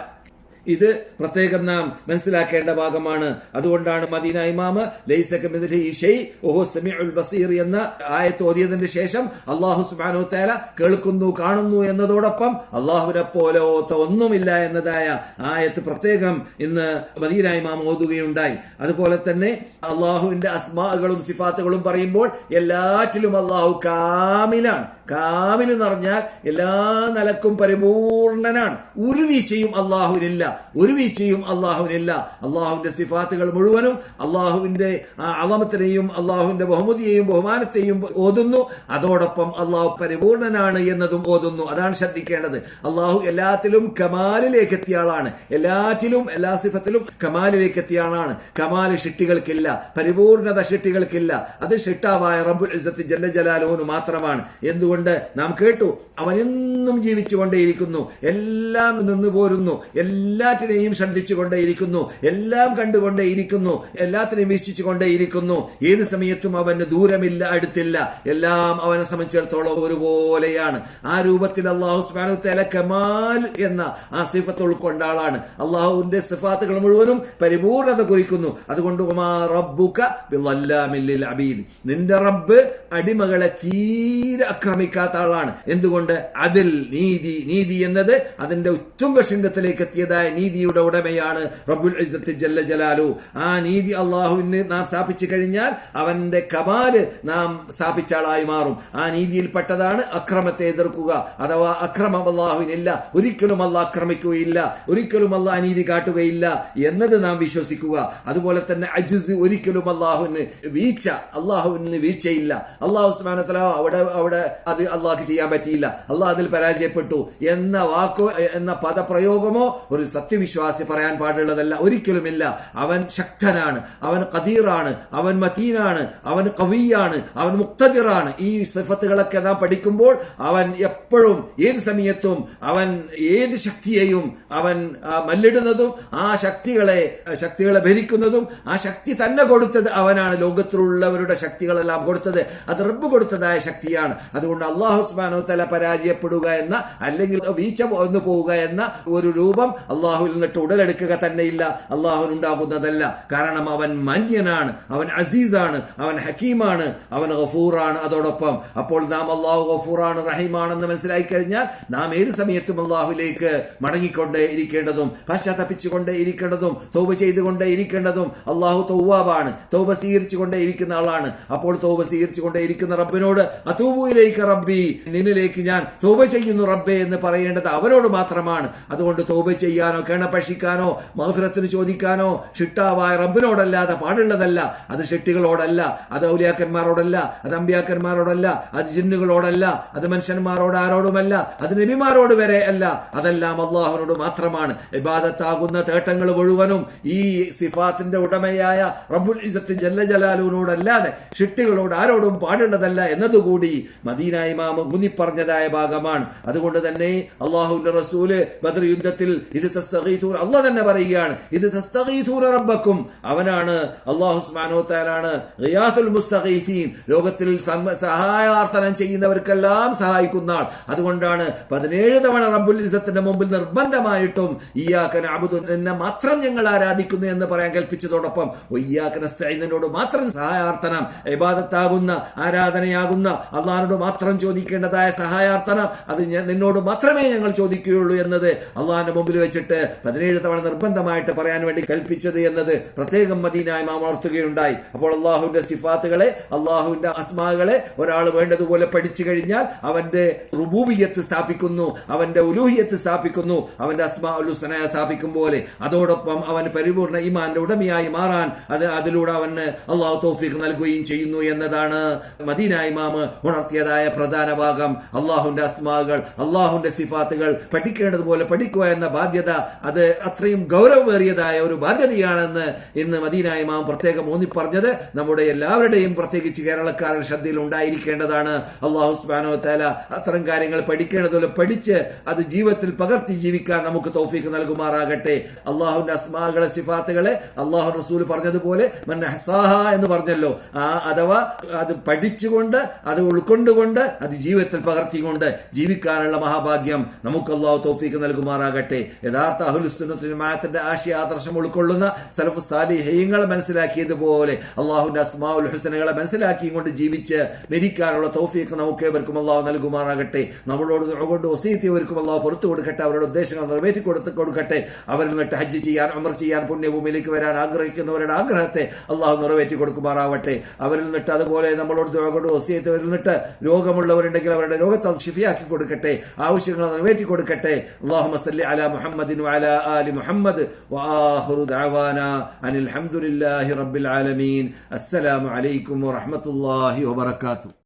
ഇത് പ്രത്യേകം നാം മനസ്സിലാക്കേണ്ട ഭാഗമാണ്. അതുകൊണ്ടാണ് മദീന ഇമാമ് ലൈസ കമിസ്ലിഹി ശൈ വഹുവ സമീഉൽ ബസീർ എന്ന ആയത്ത് ഓതിയതിന് ശേഷം അല്ലാഹു സുബ്ഹാനഹു വ തആല കേൾക്കുന്നു, കാണുന്നു എന്നതോടൊപ്പം അല്ലാഹുവിനെ പോലെ ഒന്നുമില്ല എന്നതായ ആയത്ത് പ്രത്യേകം ഇന്ന് മദീന ഇമാം ഓതുകയുണ്ടായി. അതുപോലെ തന്നെ അല്ലാഹുവിന്റെ അസ്മാകളും സിഫാത്തുകളും പറയുമ്പോൾ എല്ലാറ്റിലും അല്ലാഹു കാമിലാണ്. കാമിൽ എന്ന് പറഞ്ഞാൽ എല്ലാ നിലക്കും പരിപൂർണനാണ്. ഒരു വീഴ്ചയും അള്ളാഹുവിനില്ല, ഒരു വീഴ്ചയും അള്ളാഹുവിനില്ല. അള്ളാഹുവിന്റെ സിഫാത്തുകൾ മുഴുവനും അള്ളാഹുവിന്റെ അളമത്തിനെയും അള്ളാഹുവിന്റെ ബഹുമതിയെയും ബഹുമാനത്തെയും ഓതുന്നു. അതോടൊപ്പം അള്ളാഹു പരിപൂർണനാണ് എന്നതും ഓതുന്നു. അതാണ് ശ്രദ്ധിക്കേണ്ടത്. അള്ളാഹു എല്ലാത്തിലും കമാലിലേക്ക് എത്തിയ ആളാണ്. എല്ലാറ്റിലും, എല്ലാ സിഫത്തിലും കമാലിലേക്ക് എത്തിയ ആളാണ്. കമാല് ഷിട്ടികൾക്കില്ല, പരിപൂർണത ഷിട്ടികൾക്കില്ല. അത് ഷിട്ടാവായ റബ്ബുൽ ഇസ്സത്ത് ജല്ല ജലാലുഹു മാത്രമാണ്. എന്തുകൊണ്ട് നാം കേട്ടു, അവൻ എന്നും ജീവിച്ചുകൊണ്ടേയിരിക്കുന്നു, എല്ലാം നിന്നു പോരുന്നു, എല്ലാറ്റിനെയും ശ്രദ്ധിച്ചുകൊണ്ടേയിരിക്കുന്നു, എല്ലാം കണ്ടുകൊണ്ടേയിരിക്കുന്നു, എല്ലാത്തിനെയും വീക്ഷിച്ചുകൊണ്ടേയിരിക്കുന്നു. ഏത് സമയത്തും അവന് ദൂരമില്ല, അടുത്തില്ല. എല്ലാം അവനെ സംബന്ധിച്ചിടത്തോളം ഒരുപോലെയാണ്. ആ രൂപത്തിൽ അല്ലാഹു സുബ്ഹാനഹു വ തആല കമാൽ എന്ന ആ സിഫത്ത് ഉൾക്കൊണ്ട ആളാണ്. അള്ളാഹുവിന്റെ സിഫാത്തുകൾ മുഴുവനും പരിപൂർണത കുറിക്കുന്നു. അതുകൊണ്ട് വമാ റബ്ബുക ബിളല്ലാമിൽ ലിൽ അബീദ്, നിന്റെ റബ്ബ് അടിമകളെ തീരെ ആക്രമിക്കാത്ത ആളാണ്. എന്തുകൊണ്ട്? അതിൽ നീതി, നീതി എന്നത് അതിന്റെ ഉത്തുംഗ ശൃംഗത്തിലേക്ക് എത്തിയതായ നീതിയുടെ ഉടമയാണ് റബ്ബുൽ ഇസ്സത്ത് ജല്ല ജലാലു. ആ നീതി അള്ളാഹുവിന് നാം സ്ഥാപിച്ചു കഴിഞ്ഞാൽ അവന്റെ കമാല് നാം സ്ഥാപിച്ച ആളായി മാറും. ആ നീതിയിൽപ്പെട്ടതാണ് അക്രമത്തെ എതിർക്കുക. അഥവാ അക്രമം അള്ളാഹുവിനില്ല, ഒരിക്കലും അള്ളാഹ് ആക്രമിക്കുകയില്ല, ഒരിക്കലും അള്ളാഹ് അനീതി കാട്ടുകയില്ല എന്നത് നാം വിശ്വസിക്കുക. അതുപോലെ തന്നെ അജ്സ്, ഒരിക്കലും അള്ളാഹുവിന് വീഴ്ച, അള്ളാഹുവിന് വീഴ്ചയില്ല. അള്ളാഹു സുബ്ഹാനഹു വ തആല അവിടെ അത് അള്ളാഹ്ക്ക് ചെയ്യാൻ പറ്റിയില്ല, അള്ളാഹ് അതിൽ പരാജയപ്പെട്ടു എന്ന വാക്കോ എന്ന പദപ്രയോഗമോ ഒരു സത്യവിശ്വാസി പറയാൻ പാടുള്ളതല്ല, ഒരിക്കലുമില്ല. അവൻ ശക്തനാണ്, അവൻ ഖദീറാണ്, അവൻ മതീനാണ്, അവൻ ഖവിയാണ്, അവൻ മുഖ്തദിറാണ്. ഈ സിഫത്തുകളൊക്കെ നാം പഠിക്കുമ്പോൾ അവൻ എപ്പോഴും ഏത് സമയത്തും അവൻ ഏത് ശക്തിയെയും അവൻ മല്ലിടുന്നതും ആ ശക്തികളെ ഭരിക്കുന്നതും ആ ശക്തി തന്നെ കൊടുത്തത് അവനാണ്. ലോകത്തിലുള്ളവരുടെ ശക്തികളെല്ലാം കൊടുത്തത് അത് റബ്ബ് കൊടുത്തതായ ശക്തിയാണ്. അതുകൊണ്ട് അല്ലാഹു സുബ്ഹാനഹു വ തആല പരാജയപ്പെടുക എന്ന, അല്ലെങ്കിൽ വീഴ്ച വന്നു പോവുക എന്ന ഒരു രൂപം അല്ലാഹു അള്ളാഹുവിൽ നിന്നിട്ട് ഉടലെടുക്കുക തന്നെയില്ല, അള്ളാഹുവിനുണ്ടാകുന്നതല്ല. കാരണം അവൻ മാന്യനാണ്, അവൻ അസീസാണ്, അവൻ ഹക്കീമാണ്, അവൻ ഗഫൂറാണ്. അതോടൊപ്പം അപ്പോൾ നാം അള്ളാഹു ഗഫൂറാണ്, റഹീമാണെന്ന് മനസ്സിലാക്കി കഴിഞ്ഞാൽ നാം ഏത് സമയത്തും അള്ളാഹുലേക്ക് മടങ്ങിക്കൊണ്ടേ ഇരിക്കേണ്ടതും പശ്ചാത്തപിച്ചുകൊണ്ടേ ഇരിക്കേണ്ടതും തൗബ ചെയ്തുകൊണ്ടേ ഇരിക്കേണ്ടതും. അള്ളാഹു തൗവാബാണ്, തൗബ സ്വീകരിച്ചുകൊണ്ടേ ഇരിക്കുന്ന ആളാണ്. അപ്പോൾ തൗബ സ്വീകരിച്ചുകൊണ്ടേ ഇരിക്കുന്ന റബ്ബിനോട് അതൂബുയിലേക്ക് റബ്ബി, നിന്നിലേക്ക് ഞാൻ തൗബ ചെയ്യുന്നു റബ്ബേ എന്ന് പറയേണ്ടത് അവനോട് മാത്രമാണ്. അതുകൊണ്ട് തൗബ ചെയ്യാനോ കേണപക്ഷിക്കാനോ മഗ്ഫിറത്തിന് ചോദിക്കാനോ ഷിട്ടാവായ റബ്ബിനോടല്ലാതെ പാടുള്ളതല്ല. അത് ഷിട്ടികളോടല്ല, അത് ഔലിയാക്കന്മാരോടല്ല, അത് അമ്പിയാക്കന്മാരോടല്ല, അത് ജിന്നുകളോടല്ല, അത് മനുഷ്യന്മാരോട് ആരോടുമല്ല, അത് നബിമാരോട് വരെ അല്ല. അതെല്ലാം അള്ളാഹുവിനോട് മാത്രമാണ്. ഇബാദത്താകുന്ന തേട്ടങ്ങൾ മുഴുവനും ഈ സിഫാത്തിന്റെ ഉടമയായ റബ്ബുൽ ഇസ്സത്ത് ജല്ല ജലാലുവിനോടല്ലാതെ ഷിട്ടികളോട് ആരോടും പാടുള്ളതല്ല എന്നതുകൂടി മദീന ഇമാം മുന്നിപ്പറഞ്ഞതായ ഭാഗമാണ്. അതുകൊണ്ട് തന്നെ അള്ളാഹുവിന്റെ റസൂല് ബദർ യുദ്ധത്തിൽ ഇത് തസ്തഗീഥൂന, അള്ളാഹ് തന്നെ പറയുകയാണ്, ഇത് തസ്തഗീഥൂന റബ്ബക്കും, അവനാണ് അള്ളാഹു സുബ്ഹാനഹു വ തആലയാണ് ഗിയാസുൽ മുസ്തഗീഥീൻ, ലോകത്തിൽ സഹായാർത്ഥനം ചെയ്യുന്നവർക്കെല്ലാം സഹായിക്കുന്ന ആൾ. അതുകൊണ്ടാണ് 17 തവണ റബ്ബുൽ ഇസ്സത്തിന്റെ മുമ്പിൽ നിർബന്ധമായിട്ടും ഇയ്യാക നഅ്ബുദു, എന്നെ മാത്രം ഞങ്ങൾ ആരാധിക്കുന്നു എന്ന് പറയാൻ കൽപ്പിച്ചതോടൊപ്പം വയ്യാക നസ്തഈൻ, എന്നോട് മാത്രം സഹായാർത്ഥനം, ഇബാദത്താകുന്ന ആരാധനയാകുന്ന അള്ളാഹിനോട് മാത്രം ചോദിക്കേണ്ടതായ സഹായാർത്ഥനം അത് നിന്നോട് മാത്രമേ ഞങ്ങൾ ചോദിക്കുകയുള്ളൂ എന്നത് അള്ളാഹിന്റെ മുമ്പിൽ വെച്ചിട്ട് 17 തവണ നിർബന്ധമായിട്ട് പറയാൻ വേണ്ടി കൽപ്പിച്ചത് എന്നത് പ്രത്യേകം മദീന ഇമാം ഉണർത്തുകയുണ്ടായി. അപ്പോൾ അള്ളാഹുവിന്റെ സിഫാത്തുകളെ, അള്ളാഹുവിന്റെ അസ്മാകളെ ഒരാൾ വേണ്ടതുപോലെ പഠിച്ചു കഴിഞ്ഞാൽ അവന്റെ റുബൂബിയ്യത്ത് സ്ഥാപിക്കുന്നു, അവന്റെ ഉലൂഹിയത്ത് സ്ഥാപിക്കുന്നു, അവന്റെ അസ്മാഉൽ ഹുസ്ന സ്ഥാപിക്കും പോലെ അതോടൊപ്പം അവൻ പരിപൂർണ്ണ ഈമാന്റെ ഉടമയായി മാറാൻ അതിലൂടെ അവന് അള്ളാഹു തൗഫീഖ് നൽകുകയും ചെയ്യുന്നു എന്നതാണ് മദീന ഇമാം ഉണർത്തിയതായ പ്രധാന ഭാഗം. അള്ളാഹുവിന്റെ അസ്മാകൾ, അള്ളാഹുവിന്റെ സിഫാത്തുകൾ പഠിക്കേണ്ടതുപോലെ പഠിക്കുക എന്ന ബാധ്യത അത് അത്രയും ഗൗരവമേറിയതായ ഒരു ബാധ്യതയാണെന്ന് ഇന്ന് മദീന ഇമാം പ്രത്യേകം ഊന്നി പറഞ്ഞത് നമ്മുടെ എല്ലാവരുടെയും പ്രത്യേകിച്ച് കേരളക്കാരുടെ ശ്രദ്ധയിൽ ഉണ്ടായിരിക്കേണ്ടതാണ്. അള്ളാഹു സുബ്ഹാനഹു വ തആല അത്തരം കാര്യങ്ങൾ പഠിക്കേണ്ടതുപോലെ പഠിച്ച് അത് ജീവിതത്തിൽ പകർത്തി ജീവിക്കാൻ നമുക്ക് തൗഫീഖ് നൽകുമാറാകട്ടെ. അള്ളാഹുവിന്റെ അസ്മാകളെ സിഫാത്തുകളെ അള്ളാഹു റസൂൽ പറഞ്ഞതുപോലെ മൻ ഹസാഹ എന്ന് പറഞ്ഞല്ലോ, അഥവാ അത് പഠിച്ചുകൊണ്ട് അത് ഉൾക്കൊണ്ടുകൊണ്ട് അത് ജീവിതത്തിൽ പകർത്തിക്കൊണ്ട് ജീവിക്കാനുള്ള മഹാഭാഗ്യം നമുക്ക് അള്ളാഹു തൗഫീഖ് നൽകുമാറാകട്ടെ. യഥാർത്ഥ അഹ്ലുസ് സുന്നത്ത് ജമാഅത്തിന്റെ ആശയ ആദർശം ഉൾക്കൊള്ളുന്ന സലഫ് സാലിഹീങ്ങൾ മനസ്സിലാക്കിയതുപോലെ അള്ളാഹുവിന്റെ അസ്മാഉൽ ഹുസ്നകളെ മനസ്സിലാക്കിക്കൊണ്ട് ജീവിച്ച് മരിക്കാനുള്ള തൗഫീഖ് നമുക്ക് ഏവർക്കും അള്ളാഹു നൽകുമാറാകട്ടെ. നമ്മളോട് കൊണ്ട് വസീയത്തിയവർക്കും അള്ളാഹു പുറത്തു കൊടുക്കട്ടെ, അവരുടെ ഉദ്ദേശങ്ങൾ നിറവേറ്റി കൊടുക്കട്ടെ. അവരിൽ നിന്നിട്ട് ഹജ്ജ് ചെയ്യാൻ, ഉംറ ചെയ്യാൻ, പുണ്യഭൂമിയിലേക്ക് വരാൻ ആഗ്രഹിക്കുന്നവരുടെ ആഗ്രഹത്തെ അള്ളാഹു നിറവേറ്റി കൊടുക്കുമാറാവട്ടെ. അവരിൽ നിന്നിട്ട് അതുപോലെ നമ്മളോട് കൊണ്ട് വസീയത്തിയവരിൽ നിന്നിട്ട് രോഗമുള്ളവരുണ്ടെങ്കിൽ അവരുടെ രോഗത്തെ ഷിഫിയാക്കി കൊടുക്കട്ടെ, ആവശ്യങ്ങൾ നിറവേറ്റി കൊടുക്കട്ടെ. അല്ലാഹുമ്മ സല്ലി അലാ മുഹമ്മദിൻ വഅലാ ആലി മുഹമ്മദ് വആഖിറു ദഅവാനാ അനിൽ ഹംദുലില്ലാഹി റബ്ബിൽ ആലമീൻ. അസ്സലാമു അലൈക്കും വറഹ്മത്തുള്ളാഹി വബറകാതുഹു.